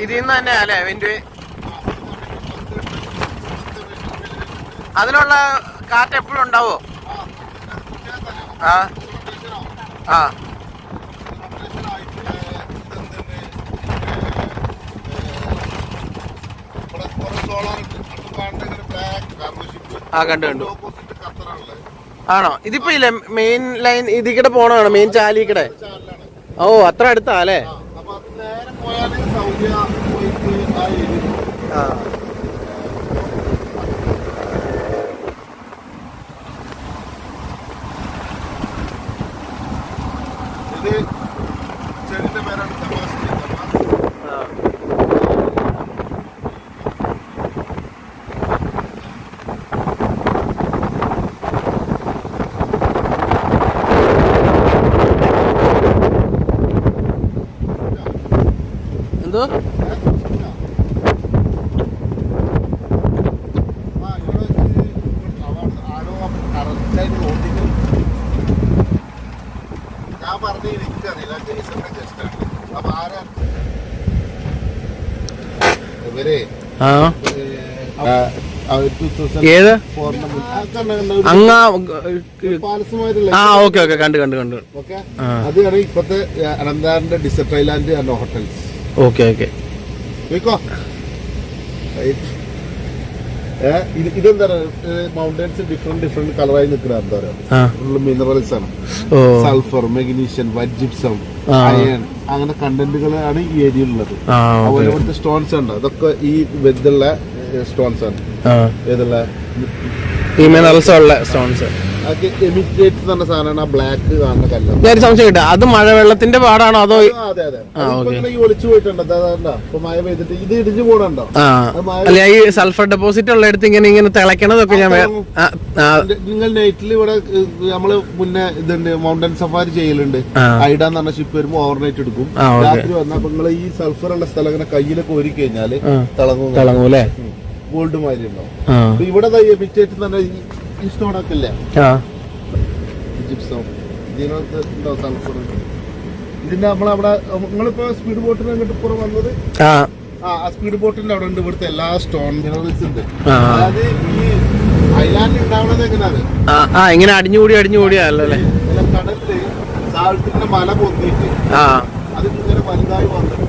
ഇതിൽ നിന്ന് തന്നെ അല്ലേ വിൻഡ്? അതിനുള്ള കാറ്റ് എപ്പോഴും ഉണ്ടാവോ? ആ ആ കണ്ടു. ആണോ? ഇതിപ്പോ ഇല്ലേ മെയിൻ ലൈൻ ഇതിക്കടെ പോണാണോ? മെയിൻ ചാലിക്കടെ? ഓ അത്ര അടുത്താ അല്ലേ? ഇത് ചെടിന്റെ പേരാണ് എന്തോ? ഞാൻ പറഞ്ഞു എനിക്കറിയില്ല. ജെയ്സന്റെ ഗസ്റ്റാണ്. അപ്പൊ ആരാ ഇവരെ? ഏത്? ഓക്കെ കണ്ടു. ഓക്കെ, അതാണ് ഇപ്പത്തെ അനന്താറിന്റെ desert island and hotels. Okay ഇതെന്താണ് മൗണ്ടൻസ് ഡിഫറെന്റ് കളറായി നിൽക്കുന്ന എന്താ പറയാ, ഫുള്ള് മിനറൽസ് ആണ്. Sulphur, magnesium, white gypsum, iron, അങ്ങനെ കണ്ടന്റുകളാണ് ഈ ഏരിയയിലുള്ളത്. അതുപോലെ ഇവിടുത്തെ സ്റ്റോൺസ് ഉണ്ട്, അതൊക്കെ ഈ വെദ്ദുള്ള സ്റ്റോൺസ് ആണ്. ഏതുള്ള ഈ മിനറൽസ് ഉള്ള സ്റ്റോൺസ് എമിറ്റേറ്റ് എന്ന സാധനമാണ്. ആ ബ്ലാക്ക് കാണുന്ന കല്ല്. ഞാൻ സംശയം കിട്ടാ, അത് മഴവെള്ളത്തിന്റെ പാടാണോ അതോ? അതെ ഈ ഒളിച്ചു പോയിട്ടുണ്ട്. ഇപ്പൊ മഴ പെയ്തിട്ട് ഇത് ഇടിഞ്ഞു പോണുണ്ടോ? അല്ല, ഈ സൾഫർ ഡെപ്പോസിറ്റ് ഉള്ളിടത്ത് ഇങ്ങനെ തിളക്കണതൊക്കെ ഞാൻ നിങ്ങൾ നൈറ്റിൽ ഇവിടെ നമ്മള് മുന്നേ ഇതുണ്ട്, മൗണ്ടൻ സഫാരി ചെയ്യലുണ്ട്. ഐഡ എന്ന് പറഞ്ഞ ഷിപ്പ് വരുമ്പോ ഓവർനൈറ്റ് എടുക്കും. രാത്രി വന്നാൽ നിങ്ങൾ ഈ സൾഫർ ഉള്ള സ്ഥലം ഇങ്ങനെ കയ്യിലൊക്കെ കോരി കഴിഞ്ഞാല് തിളങ്ങൂലേ? ഗോൾഡ് മാതിരി ഉണ്ടാവും. ഇവിടെ എമിറ്റേറ്റ് എന്ന് പറഞ്ഞാൽ ഈ സ്റ്റോണൊക്കെ ഇല്ലേ, ജിപ്സം, ഇതിനകത്ത് ഉണ്ടോ സൾഫർ. ഇതിന്റെ നമ്മളവിടെ നിങ്ങളിപ്പോ സ്പീഡ് ബോട്ടിന് അങ്ങോട്ട് പുറം വന്നത്, ആ സ്പീഡ് ബോട്ടിന്റെ അവിടെ ഉണ്ട് ഇവിടുത്തെ എല്ലാ സ്റ്റോൺ മിനറൽസ് ഉണ്ട്. അതായത് ഈ ഐലാൻഡ് ഉണ്ടാവുന്നത് എങ്ങനെയാണ്, ഇങ്ങനെ അടിഞ്ഞുകൂടിയല്ലേ കടലില് സാൾട്ടിന്റെ മല പൊന്തിയിട്ട് അത് ഇങ്ങനെ വലുതായി വന്നിട്ട്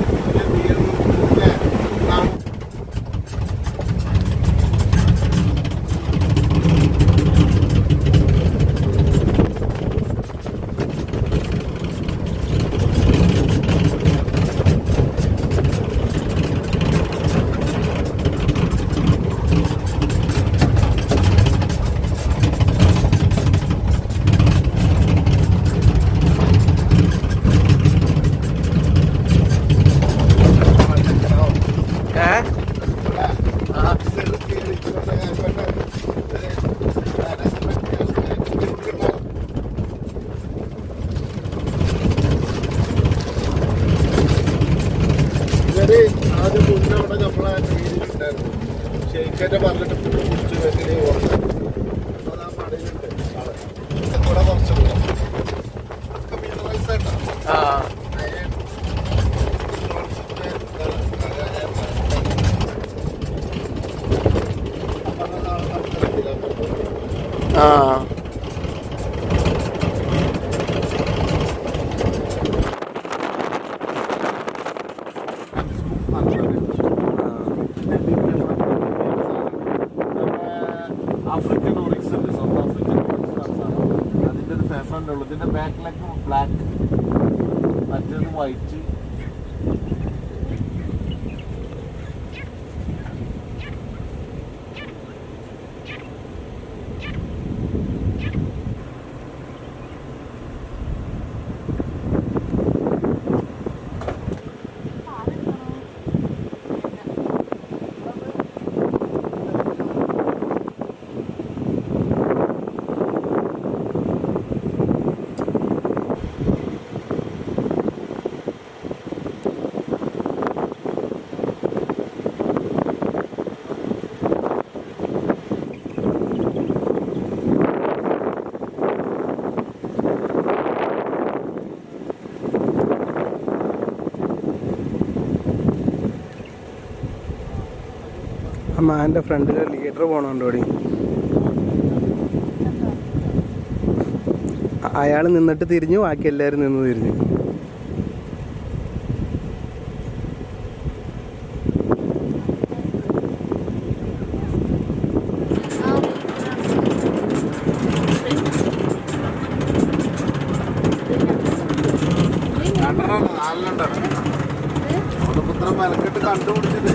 അത് ആദ്യം മുന്നേ അവിടെ നമ്മളെ വീട്ടിലുണ്ടായിരുന്നു. ഷെയ്ഖിനെ പറഞ്ഞിട്ട് കുറിച്ച് വെക്കലേ ഓർമ്മ. അത് ആ മടയിലുണ്ട് ആള്. ഇവിടെ കുറച്ച് ദൂരം. ഒക്കെ minerals ആയിട്ടാ. ആഫ്രിക്കൻ ഓറിക്സ് ഉണ്ട്, സൗത്ത് ആഫ്രിക്കൻ ഓറിക്സ്. അതിൻ്റെ ഒരു ഫെഫ്രണ്ട് ഉള്ളു. ഇതിൻ്റെ ബാക്കിലേക്ക് ബ്ലാക്ക്, മറ്റേത് വൈറ്റ്. മാൻ്റെ ഫ്രണ്ടിൽ ലീഡർ പോകണുണ്ടോ ഇവിടെ? അയാൾ നിന്നിട്ട് തിരിഞ്ഞു, ബാക്കി എല്ലാവരും നിന്ന് തിരിഞ്ഞു. മെനക്കെട്ട് കണ്ടുപിടിച്ചത്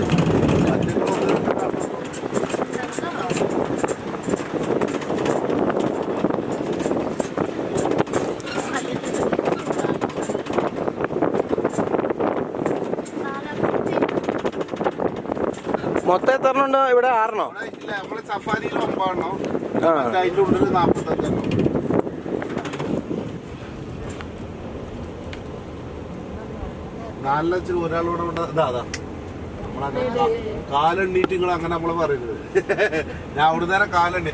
മൊത്തം എത്ര ഉണ്ട് ഇവിടെ? 6 ഇല്ല, നമ്മള് സഫാരിയിൽ 9 അതിന്റെ ഉള്ളിൽ 45. നല്ല ഒരാളോടെ ഇതാ കാലെണ്ണീറ്റ് നിങ്ങൾ അങ്ങനെ നമ്മള് പറയുന്നത്. ഞാൻ അവിടെ നേരം കാലെണ്ണി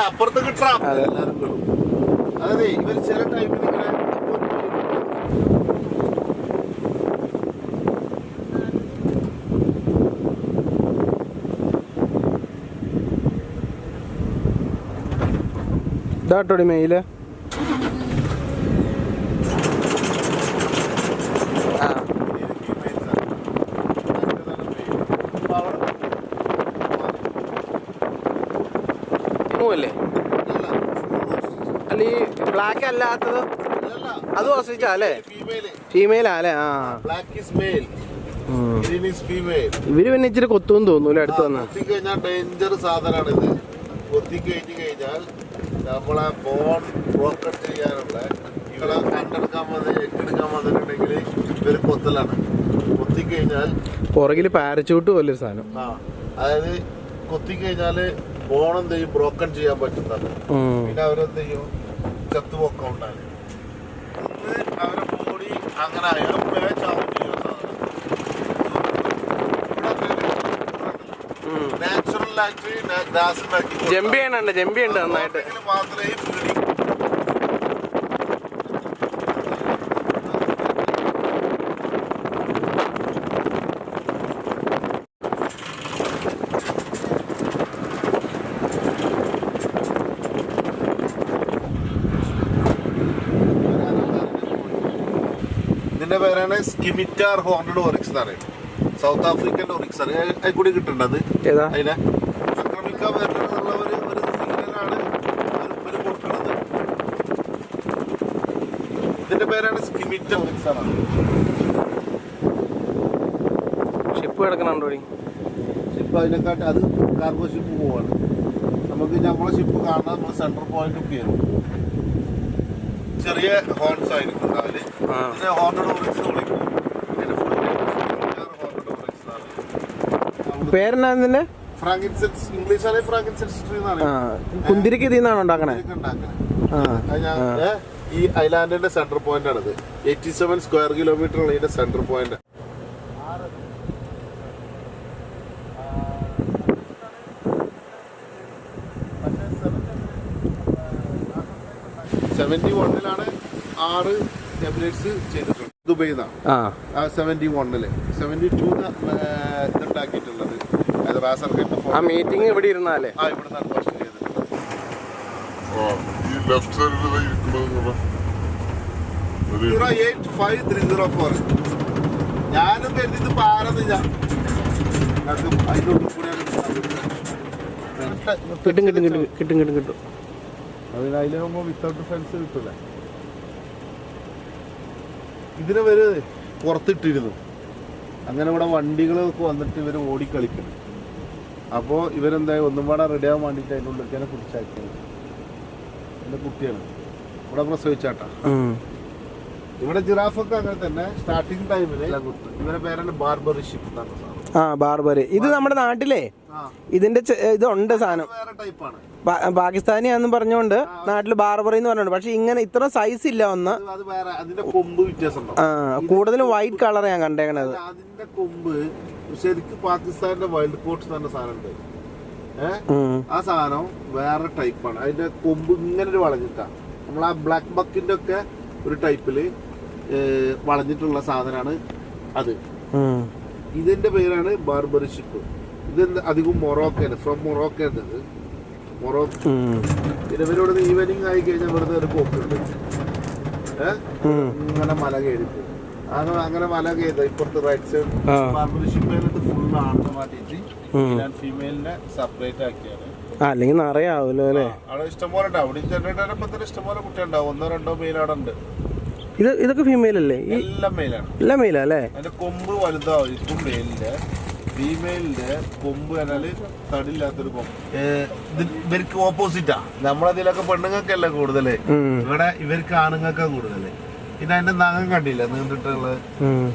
അപ്പുറത്ത് കിട്ടാ എല്ലാരും കിട്ടും. അതെ, ഇവർ ചില ടൈമിൽ ഇങ്ങനെ ഇതാട്ടോടി മെയില്. ല്ലേ അല്ല, ഈ ബ്ലാക്ക് അല്ലാത്തത് അത് ഓസ്ട്രിച്ചാ അല്ലേ? ഫീമെയിലാ അല്ലേ? ഇവര് പിന്നെ ഇച്ചിരി കൊത്തുമെന്ന് തോന്നൂല അടുത്ത് വന്നാ. കൊത്തിക്കഴിഞ്ഞാൽ ഡേഞ്ചർ സാധനമാണ് ഇത്. കൊത്തിക്കഴിഞ്ഞ് കഴിഞ്ഞാൽ നമ്മളെ ബോൺ ബ്രോക്കൺ ചെയ്യാനുള്ള ഇവിടെ കണ്ടെടുക്കാൻ എട്ടെടുക്കാൻ വന്നിട്ടുണ്ടെങ്കിൽ ഇവര് കൊത്തലാണ്. കൊത്തിക്കഴിഞ്ഞാൽ പുറകില് പാരച്ചൂട്ട് പോലൊരു സാധനം. അതായത് കൊത്തിക്കഴിഞ്ഞാല് ബോൺ എന്ത് ചെയ്യും, ബ്രോക്കൺ ചെയ്യാൻ പറ്റുന്നതാണ്. പിന്നെ അവരെന്ത് ചെയ്യും, ചത്തുപൊക്കം ഉണ്ടാകും. അവരെ ബോഡി അങ്ങനെ അയാൾ പേച്ചാവും ചെയ്യുന്ന സാധനം. നാച്ചുറലായിട്ട് ഗ്രാസ് ഉണ്ടാക്കി ജമ്പിയുണ്ട് നന്നായിട്ട്. മാത്രമേ ഫീഡിങ് ഇതിന്റെ പേരാണ് സ്കിമിറ്റാർ ഹോർണഡ് ഓറിക്സ് എന്ന് പറയും. സൗത്ത് ആഫ്രിക്കൻ ഓറിക്സ് ആണ്. അതിൽ കൂടി കിട്ടുന്നത് അതിനെ ആക്രമിക്കാൻ പറ്റുന്നുള്ള ഒരു സിഗ്നലാണ് ഇവര് കൊടുക്കുന്നത്. ഇതിന്റെ പേരാണ് സ്കിമിറ്റാർ ഓറിക്സ് ആണ്. ഷിപ്പ് കിടക്കണുണ്ടോ? ഷിപ്പ് അതിനെക്കാട്ടി അത് കാർഗോ ഷിപ്പ് പോവാണ്. നമുക്ക് നമ്മളെ ഷിപ്പ് കാണാൻ നമ്മൾ സെൻട്രൽ പോയിന്റ് കയറും. ചെറിയ ഹോൺസ് ആയിരിക്കും ഉണ്ടാവില്ല. ഇതിനെ ഹോർണഡ് ഓറിക്സ് വിളിക്കും. പേരെന്നാ? ഫ്രാങ്കിൻസെൻസ്. ഇംഗ്ലീഷാണ് ഫ്രാങ്കിൻസെൻസ് ട്രീ എന്നാണ്. കുന്തിരിക്ക് ഇതിൽ നിന്നാണ് ഉണ്ടാക്കണേ. ഈ ഐലാൻഡിന്റെ സെന്റർ പോയിന്റ് ആണിത്. 87 സ്ക്വയർ കിലോമീറ്റർ ആണ് ഇതിന്റെ സെന്റർ പോയിന്റ്. 71-ലാണ് 6 എമിറേറ്റ്സ് ചെയ്തിട്ടുണ്ട് ദുബൈയിൽ നിന്നാണ്. 71-ല് 72 ഇതുണ്ടാക്കിയിട്ടുള്ളത്. ആ മീറ്റിംഗ് ഇവിടെ ഇരുന്നാലേ ഇവിടെ നിന്നാണ് ഫസ്റ്റ് ചെയ്തിട്ടുള്ളത്. ഈ ലെഫ്റ്റ് സൈഡിൽ ഇരിക്കുന്നത് 085-304. ഞാനും കരുതി പാരെന്ന് ഞാൻ അതിൻ്റെ കിട്ടും. അതിലാകുമ്പോ വിത്തൗട്ട് ഫെൻസ് കിട്ടൂല. ഇതിനെ ഇവര് പുറത്തിട്ടിരുന്നു. അങ്ങനെ ഇവിടെ വണ്ടികളൊക്കെ വന്നിട്ട് ഇവർ ഓടിക്കളിക്കണം. അപ്പോൾ ഇവരെന്തായി ഒന്നും പാടെ റെഡി ആവാൻ വേണ്ടിയിട്ട് അതിൻ്റെ ഉള്ളിൽ പിടിച്ചാക്കിയത്. എൻ്റെ കുട്ടിയാണ് ഇവിടെ പ്രസവിച്ചാട്ടാ. ഇവിടെ ജിറാഫൊക്കെ അങ്ങനെ തന്നെ സ്റ്റാർട്ടിങ് ടൈമില് ഇവരെ പേരാണ് ബാർബറിഷിപ്പ് എന്നാണ് സാധനം. ബാർബറി. ഇത് നമ്മുടെ നാട്ടിലെ ഇതിന്റെ ഇതുണ്ട് സാധനം. വേറെ ടൈപ്പാണ്. പാകിസ്ഥാനിയാന്ന് പറഞ്ഞുകൊണ്ട് നാട്ടില് ബാർബറി എന്ന് പറഞ്ഞുണ്ട്. പക്ഷെ ഇങ്ങനെ ഇത്ര സൈസ് ഇല്ല ഒന്ന്. അത് വേറെ അതിന്റെ കൊമ്പ് വ്യത്യാസം. കൂടുതലും വൈറ്റ് കളർ ഞാൻ കണ്ടേക്കണത്. അതിന്റെ കൊമ്പ് ശരിക്കും പാകിസ്ഥാന്റെ വൈൽഡ് കോട്ട്സ് പറഞ്ഞ സാധനം ഉണ്ട്. ആ സാധനം വേറെ ടൈപ്പാണ്. അതിന്റെ കൊമ്പ് ഇങ്ങനെ ഒരു വളഞ്ഞിട്ടാ. നമ്മൾ ആ ബ്ലാക്ക് ബക്കിന്റെ ഒക്കെ ഒരു ടൈപ്പില് വളഞ്ഞിട്ടുള്ള സാധനമാണ് അത്. ഇതിന്റെ പേരാണ് ബാർബറിഷിപ്പ്. ഇത് അധികം മൊറോക്കയാണ്. ഫ്രം മൊറോക്കയാണ് ഇത്. മൊറോക്കോ. ഇവരോട് ഈവനിങ് ആയി കഴിഞ്ഞാൽ വെറുതെ ഒരു പോക്കുണ്ട്. ഇങ്ങനെ മല കയറിപ്പോ അങ്ങനെ മല കയറി ഇപ്പുറത്ത് റൈറ്റ് സൈഡ് ബാർബറിഷിപ്പ് ഫുൾ ആണ് മാറ്റിയിട്ട് ഫീമെയിലിനെ സെപ്പറേറ്റ് ആക്കിയാണ്. അല്ലെങ്കിൽ നിറയാവൂലോ അല്ലേ? അവിടെ ഇഷ്ടംപോലെ ഉണ്ടാവും. അവിടെ ജനറേറ്ററിനെ ഇഷ്ടംപോലെ കുട്ടികളുണ്ടാവും. 1-2 മെയിൽ അവിടെ ഉണ്ട്. ഇതൊക്കെ ഫീമെയിൽ അല്ലേ? എല്ലാം മെയിലാണ്. എല്ലാം മെയിലാ അല്ലേ? അതിന്റെ കൊമ്പ് വലുതാവും. മെയിലിന്റെ ഫീമെയിലിന്റെ കൊമ്പ് പറഞ്ഞാല് തടില്ലാത്തൊരു കൊമ്പ്. ഇവർക്ക് ഓപ്പോസിറ്റാ. നമ്മളതിലൊക്കെ പെണ്ണുങ്ങൾക്കല്ല കൂടുതല്. ഇവിടെ ഇവർക്ക് ആണുങ്ങൾക്കാ കൂടുതല്. പിന്നെ അതിന്റെ നഖം കണ്ടില്ല നീണ്ടിട്ടുള്ളത്.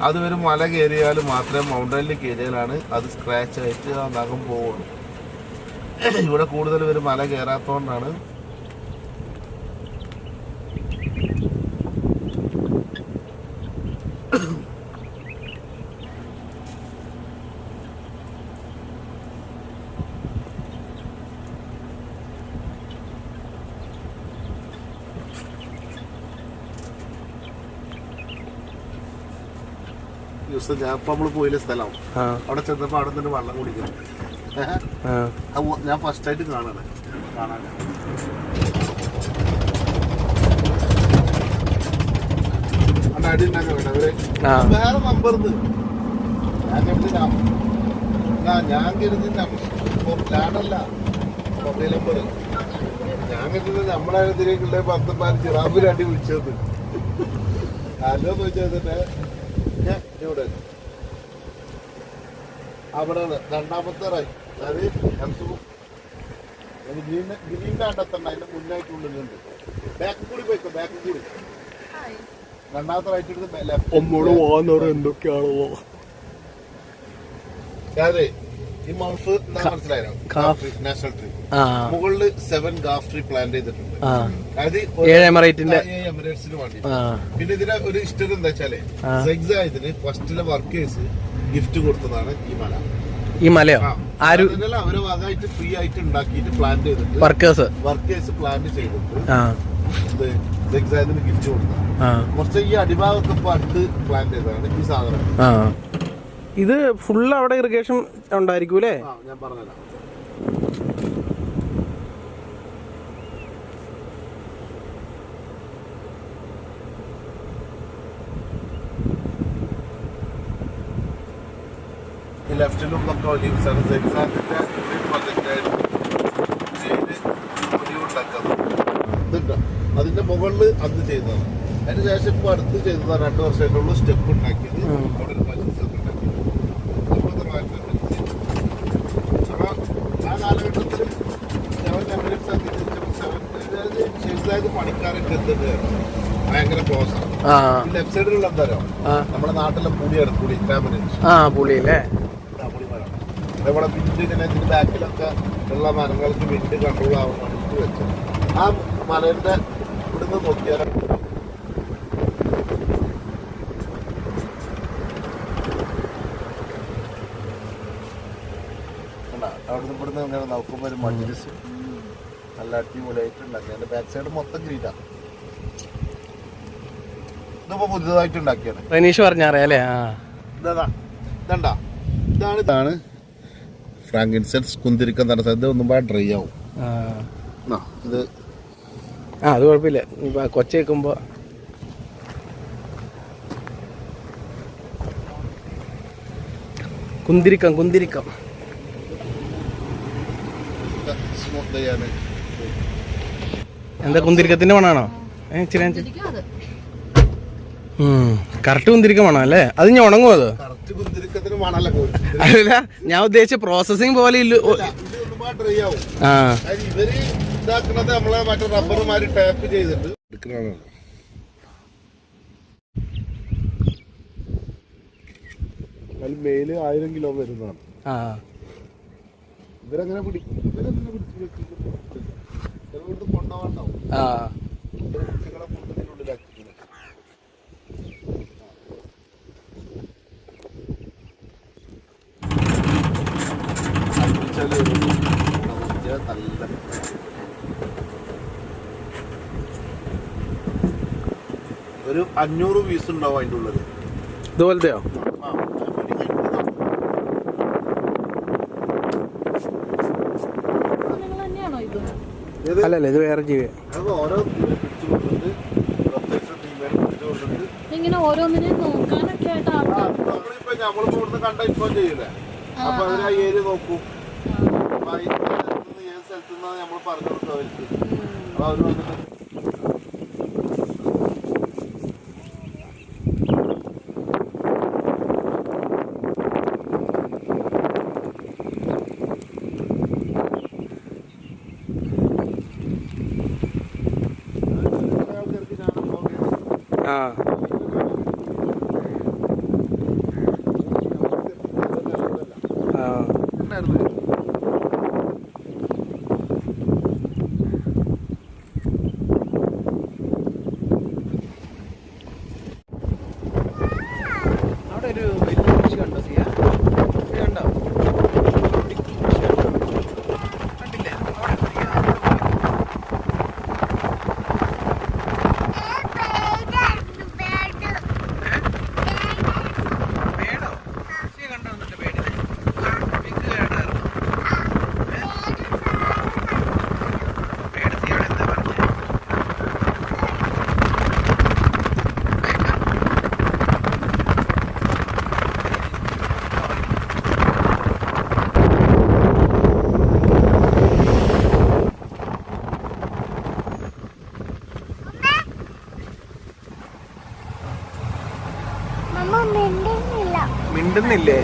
അത് ഒരു മല കയറിയാൽ മാത്രമേ മൗണ്ടനിൽ കയറിയാലാണ് അത് സ്ക്രാച്ച് ആയിട്ട് ആ നഖം പോവുള്ളൂ. ഇവിടെ കൂടുതൽ ഒരു മല കയറാത്തോണ്ടാണ്. ഞാൻ ഇപ്പൊ നമ്മള് പോയില്ല സ്ഥലം. അവിടെ ചെന്നപ്പോ അവിടെ നിന്ന് വെള്ളം കുടിക്കണം. ഞാൻ ഫസ്റ്റ് ആയിട്ട് കാണാൻ അടി ഉണ്ടാക്കാൻ അവര് വേറെ നമ്പർ ഞാൻ കരുതി ലാഡല്ല മൊബൈൽ നമ്പർ. ഞാൻ കരുതുന്നത് നമ്മളെ ഇതിലേക്കുള്ള 10 ജിറാഫിൽ അടി വിളിച്ചത്. ഹലോ ചോദിച്ചതിന്റെ ഇവിടെ അവിടെ രണ്ടാമത്തെ റൈറ്റ്. അതായത് ഗ്രീൻ്റെ അണ്ടത്തണ്ട അതിന്റെ മുന്നായിട്ടുള്ളിലുണ്ട്. ബാക്ക് കൂടി പോയിക്കോ. ബാക്ക് കൂടി രണ്ടാമത്തെ റൈറ്റ് എടുത്ത് എന്തൊക്കെയാണോ അതെ. ഈ മൗഫ് എന്താ മനസ്സിലായോ? National tree. മുകളില് 7 ഗാഫ് ട്രീ പ്ലാന്റ് ചെയ്തിട്ടുണ്ട്. അതായത് എമിറേറ്റ്സിന് വേണ്ടി. പിന്നെ ഇതിന്റെ ഒരു ഇഷ്ടം എന്താ വെച്ചാല് സെഗ്സായതിന് ഫസ്റ്റിലെ വർക്കേഴ്സ് ഗിഫ്റ്റ് കൊടുത്തതാണ് ഈ മല. ഈ മലയോ? അവരെ ഭാഗമായിട്ട് ഫ്രീ ആയിട്ട് ഉണ്ടാക്കിയിട്ട് പ്ലാന്റ് ചെയ്തിട്ട് വർക്കേഴ്സ് പ്ലാന്റ് ചെയ്തിട്ട് സെഗ്സായതിന് ഗിഫ്റ്റ് കൊടുത്തതാണ്. കുറച്ച് ഈ അടിഭാഗമൊക്കെ പണ്ട് പ്ലാന്റ് ചെയ്തതാണ് ഈ സാധനം. ഇത് ഫുള്ള് അവിടെ ഇറിഗേഷൻ ഉണ്ടായിരിക്കൂലേ? ഞാൻ പറഞ്ഞുതരാം. ലെഫ്റ്റിലും ഒക്കെ ഒലീവ്സ് ആണ്. സെഗ്സാഗിന്റെ പ്രൊജക്റ്റായിരുന്നു അതിന്റെ മുകളിൽ അന്ന് ചെയ്തതാണ്. അതിന് ശേഷം ഇപ്പൊ അടുത്ത് ചെയ്തതാണ് 2 വർഷമായിട്ടുള്ള സ്റ്റെപ്പ് ഉണ്ടാക്കിയത്. അവിടെ ഒരു മത്സ്യം ഉണ്ടാക്കിയത്. ആ കാലഘട്ടത്തിൽ പണിക്കാരൊക്കെ എത്തുന്നത് ഭയങ്കര ക്ലോസ് ആണ്. ലെഫ്റ്റ് സൈഡിലുള്ള എന്തായാലും നമ്മുടെ നാട്ടിലെ പുളിയാണ്. പുളിയില്ലേ അതേപോലെ വിൻഡ് ഇങ്ങനെ ഇതിന്റെ ബാക്കിലൊക്കെ ഉള്ള മരങ്ങൾക്ക് വിൻഡ് കൺട്രോൾ ആവാൻ വേണ്ടിട്ട് വെച്ചത്. ആ മലയുടെ ഇവിടുന്ന് നോക്കിയാൽ അവിടുന്ന് ഇവിടുന്ന് ഇങ്ങനെ നോക്കുമ്പോൾ ഒരു മജ്ലിസ് നല്ല അടിപൊളിയായിട്ട് ഉണ്ടാക്കി. അതിന്റെ ബാക്ക് സൈഡ് മൊത്തം ഗ്രീനാണ്. ഇതിപ്പോ പുതിയതായിട്ട് ഉണ്ടാക്കിയാണ്. റനീഷ് പറഞ്ഞറിയാം അല്ലേ? ഇതാണ് ഫ്രാങ്കിൻസെൻസ് കുന്തിരിക്കം എന്ന് പറഞ്ഞ സ്ഥലത്ത് ഒന്നും ഡ്രൈ ആവും. ഇത് അത് കുഴപ്പമില്ല. ഇപ്പൊ കൊച്ച വെക്കുമ്പോ കുന്തിരിക്കം സ്മൂത്ത് ചെയ്യാൻ എന്താ കുന്തിരിക്കത്തിന്റെ മണാണോ? കറക്റ്റ് കുന്തിരിക്കം വേണം അല്ലേ? അത് ഞാൻ ഉണങ്ങുമോ? അത് കറക്റ്റ് കുന്തിരിക്കത്തിന് മണല്ല. അല്ല, ഞാൻ ഉദ്ദേശിച്ച പ്രോസസ്സിങ് പോലെ ഇല്ല. ഡ്രൈ ആവും. ഇവര് ഇതാക്കുന്നത് നമ്മളെ മറ്റേ റബ്ബറുമാര് ടാപ്പ് ചെയ്തിട്ട് എടുക്കുന്നതാണ്. മെയില് 1000 കിലോ വരുന്നതാണ്. ഇവരങ്ങനെ പിടിക്കും. ഇവരെങ്ങനെ പിടിച്ചു കൊണ്ടുപോകണ്ടാവും. കുട്ടികളെ കൂട്ടത്തിനുള്ളിലാക്കി നല്ല ഒരു 500 പീസ് ഉണ്ടാവും അതിൻ്റെ ഉള്ളത്. ഇതുപോലത്തെയോ? അല്ലല്ല, ഇത് വേറെ ജീവി. ഇങ്ങനെ ഓരോന്നിനെ നോക്കാനൊക്കെ ആയിട്ട് നമ്മളിപ്പോ ഇവിടുന്ന് കണ്ട ഇൻഫോം ചെയ്യൂലേ, അപ്പൊ അവര് ആ ഏരിയ നോക്കും. അപ്പൊ ഏത് സ്ഥലത്തു നിന്നാണ് നമ്മൾ പറഞ്ഞു കൊടുക്കും അവർക്ക്. അപ്പൊ അവര് വന്നിട്ട് അവിടെ ഒരു വലിയ കൃഷി കണ്ടോ? സിയ കണ്ടോ? കണ്ടില്ലേ? പേടോ? സിയ കണ്ടോ? എന്നിട്ട് പേടിനെ പിങ്ക് കേട്ടായിരുന്നു. പേട് സിയോട് എന്താ പറഞ്ഞേ? മിണ്ടുന്നില്ലേ?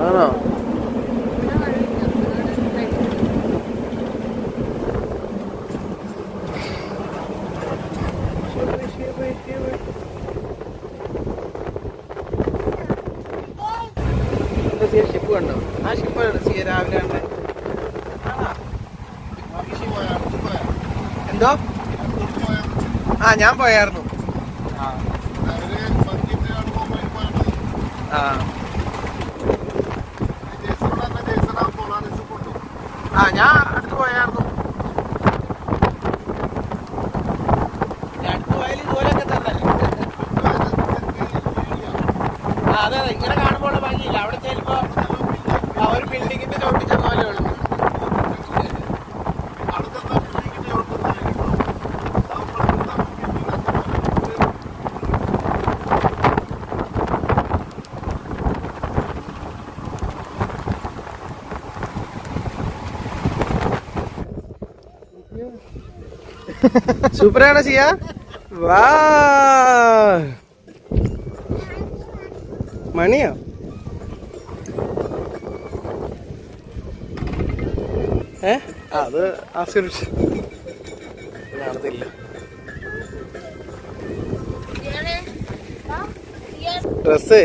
ആണോ? ഷിപ്പ് കണ്ടോ? ആ ഷിപ്പാണ് സിയ രാവിലെ കണ്ടേ. എന്തോ? ഞാൻ പോയായിരുന്നു. ഞാൻ അടുത്ത് പോയായിരുന്നു. അടുത്ത് പോയാലും ഇതുപോലെയൊക്കെ തന്നെ. അതെ, ഇങ്ങനെ കാണുമ്പോൾ ഭംഗിയില്ല. അവിടെ ചെല്ലുമ്പോ ഒരു ബിൽഡിങ്ങിന്റെ ചോട്ടിച്ച പോലെ ഉള്ളു. സൂപ്പറാണ് സിയ. വാ, മണിയോ? അത് ആസ്വദിച്ചു കാണത്തില്ല. ഡ്രസ്സേ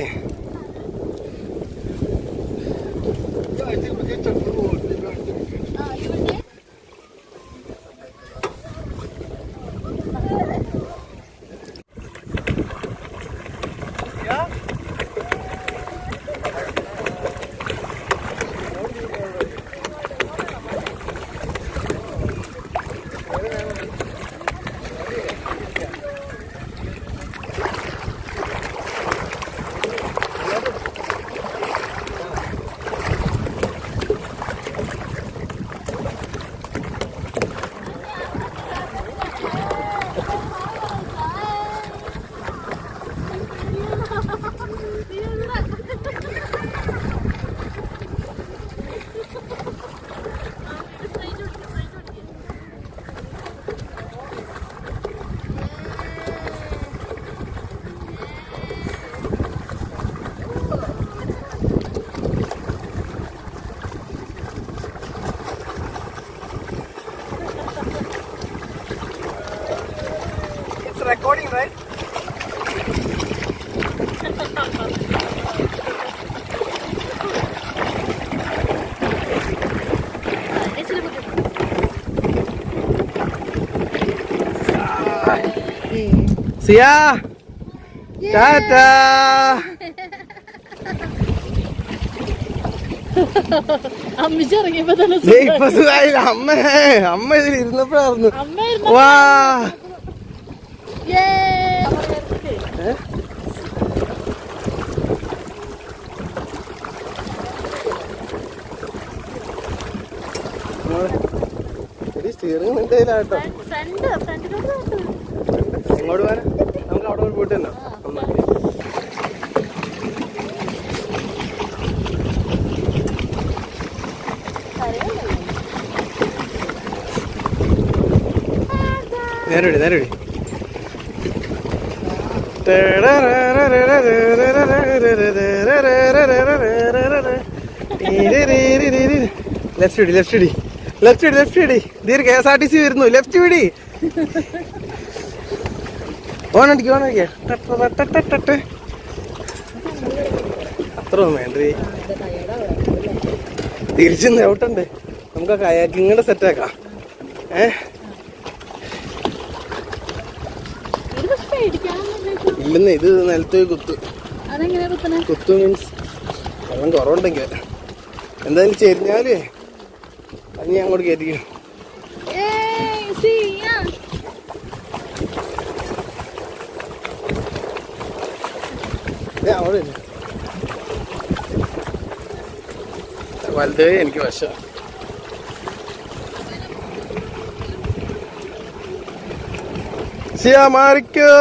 recording, right? സിയാ ടാറ്റാ. അമ്മിച്ച് ഇറങ്ങിയപ്പോ തന്നെ ദേ ഇപ്പൊ സുഖായില്ല. അമ്മ ഇതിൽ ഇരുന്നപ്പോഴായിരുന്നു. അമ്മ വാ സ്റ്റിയറിംഗ് നിന്റെ കയ്യിലാട്ടോ. എങ്ങോട്ട് പോകാൻ? നമുക്ക് അവിടെ പോയിട്ട് തന്നെ നേരടി നേരടി. ലെഫ്റ്റ് ഇടി ലെഫ്റ്റ് ഇടി ലെഫ്റ്റ് ഇടി ലെഫ്റ്റ് ഇടി. ഇതൊരു KSRTC വരുന്നു. ലെഫ്റ്റ് വിടി. ഓണടിക്ക് ഓണടിക്ക. അത്ര ഒന്നും വേണ്ടേ. തിരിച്ച് നെവട്ടുണ്ട്. നമുക്ക് ആ കയാക്കിങ്ങടെ സെറ്റാക്കാം. ഇല്ലെന്ന് ഇത് നിലത്ത് കുത്തു. കുത്തു മീൻസ് വെള്ളം കുറവുണ്ടെങ്കിൽ എന്തായാലും ചെരിഞ്ഞാലേ അത് ഞാൻ അങ്ങോട്ട് കയറ്റിക്കും. അവിടെ വലുതേ എനിക്ക് വശം. സിയാ മാറിക്കോ.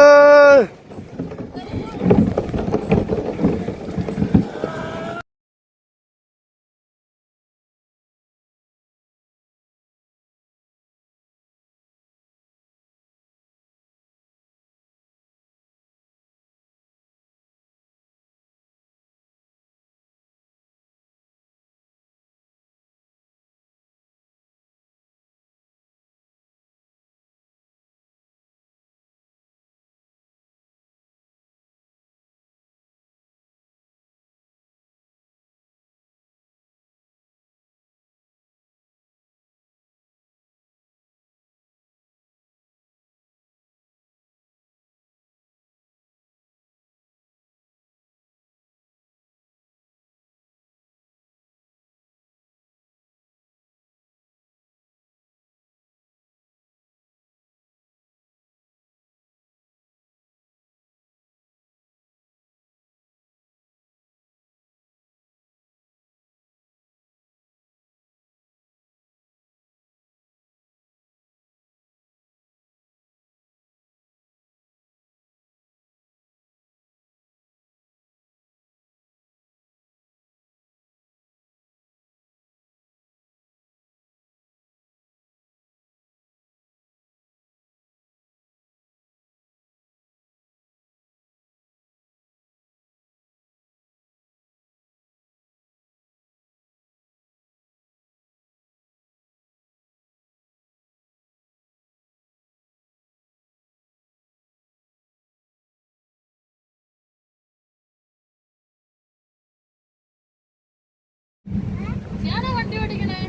ഞാനാ വണ്ടി ഓടിക്കണേ.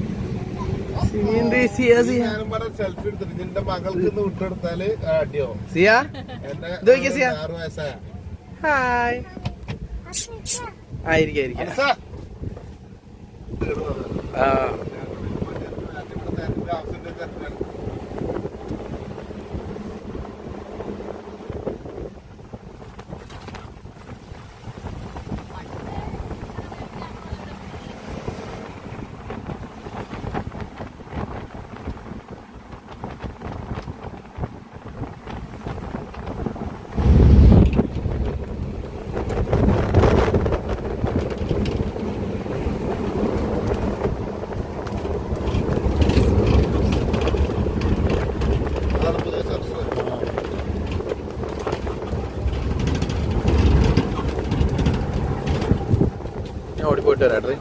ഞാനും പറഞ്ഞ സെൽഫി എടുത്തിട്ട് നിന്റെ മകൾക്ക് ഇന്ന് വിട്ടെടുത്താല് അടിയോ സിയ എന്റെ ഇത് നോക്കിയേ സിയ. 6 വയസ്സായ ഹായ്. ആയിരിക്കാം. ആ ഞാൻ ഓടിപ്പോയിട്ട് വരാട്ടെ.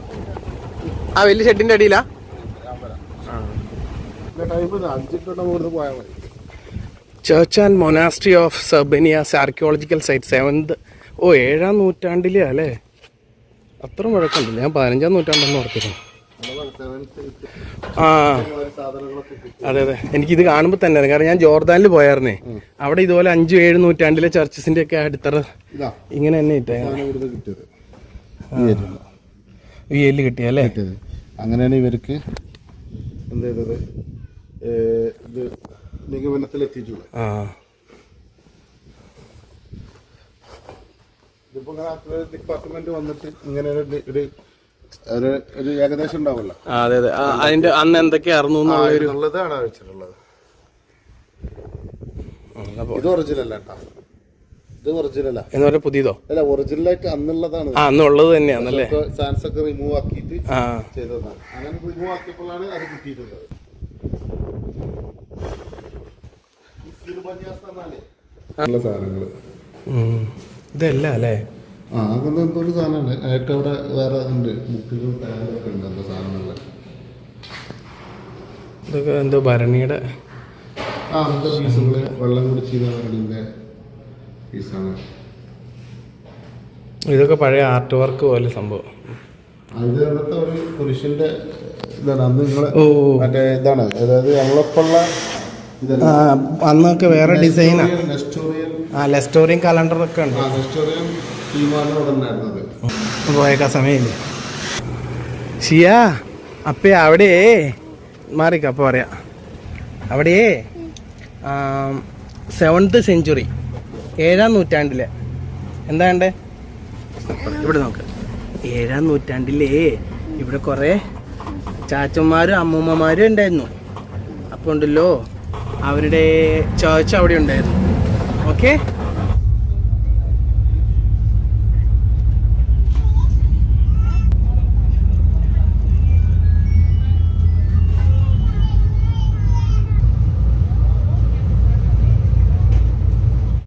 ആ വലിയ ഷെഡിന്റെ അടിയിലാ. പോയാൽ മതി. ചർച്ച് ആൻഡ് മൊനാസ്ട്രി ഓഫ് സർബനിയാസ് ആർക്കിയോളജിക്കൽ സൈറ്റ് 7th. 7ാം നൂറ്റാണ്ടിലെ അല്ലേ? അത്ര മുഴക്കമുണ്ടല്ലോ. ഞാൻ 15ാം നൂറ്റാണ്ടെന്ന് ഓർത്തിരുന്നു. ആ അതെ. എനിക്കിത് കാണുമ്പോൾ തന്നെ അറിയാം. കാരണം ഞാൻ ജോർദാനിൽ പോയായിരുന്നേ. അവിടെ ഇതുപോലെ 5-7 നൂറ്റാണ്ടിലെ ചർച്ചസിന്റെ ഒക്കെ അടിത്തറ ഇങ്ങനെ തന്നെ ഇട്ടേ. VL കിട്ടിയല്ലേ? അങ്ങനെയാണ് ഇവർക്ക് എന്ത് ചെയ്തത്, ഇത് നിഗമനത്തിലെത്തിയിട്ടുള്ളത്. ഇതിപ്പോ ഡിപ്പാർട്ട്മെന്റ് വന്നിട്ട് ഇങ്ങനെ ഒരു ഏകദേശം ഉണ്ടാവുമല്ലോ. അതെ. അതിന്റെ അന്ന് എന്തൊക്കെയായിരുന്നു എന്നുള്ളതാണ് വെച്ചിട്ടുള്ളത്. ഇത് ഒറിജിനൽ കേട്ടോ. ഇത് ഒറിജിനലാ എന്ന് പറഞ്ഞാൽ പുതിയതോ? അല്ല, ഒറിജിനലായിട്ട് അന്നുള്ളതാണ്. അന്നുള്ളത് തന്നെയാണല്ലേ? സാൻസ് ഒക്കെ റിമൂവ് ആക്കിയിട്ട് ചെയ്തതാണ്. അങ്ങനെ റിമൂവ് ആക്കിയപ്പോഴാണ് അത് കിട്ടിയിട്ടുള്ളത്. സാധനങ്ങള് ഇതല്ല അല്ലേ? അങ്ങനെ എന്തോ ഒരു സാധനമാണ്. ഏറ്റവും അവിടെ വേറെ ഉണ്ട്, ബുക്കുകളും കാര്യങ്ങളൊക്കെ ഉണ്ട്. എന്താ സാധനങ്ങളില് ഇതൊക്കെ എന്തോ ഭരണിയുടെ അങ്ങനത്തെ പീസുകള് വെള്ളം കുടിച്ചിരുന്ന ഭരണിന്റെ പീസാണ്. ഇതൊക്കെ പഴയ ആർട്ട് വർക്ക് പോലെ സംഭവം. അത് അന്നത്തെ ഒരു പുരുഷന്റെ ഇതാണ്. അന്ന് നിങ്ങളെ മറ്റേ ഇതാണ്, അതായത് നമ്മളൊപ്പമുള്ള അന്നൊക്കെ വേറെ ഡിസൈനാ. നെസ്റ്റോറിയൻ ലെസ്റ്റോറിയൻ കലണ്ടറൊക്കെ ഉണ്ട്. നെസ്റ്റോറിയൻ തീമാണ് ഇവിടെ ഉണ്ടായിരുന്നത്. പോയേക്കാ സമയമില്ലേ ഷിയ? അപ്പേ അവിടെ മാറിക്കപ്പ പറയാം. അവിടെ 7th സെഞ്ചുറി 7ാം നൂറ്റാണ്ടിലെ എന്താ വേണ്ടേ? ഇവിടെ നോക്ക്. 7ാം നൂറ്റാണ്ടിലേ ഇവിടെ കുറേ ചാച്ചന്മാരും അമ്മൂമ്മമാരും ഉണ്ടായിരുന്നു. അപ്പോൾ ഉണ്ടല്ലോ അവരുടെ ചേർച്ച് അവിടെ ഉണ്ടായിരുന്നു. ഓക്കെ.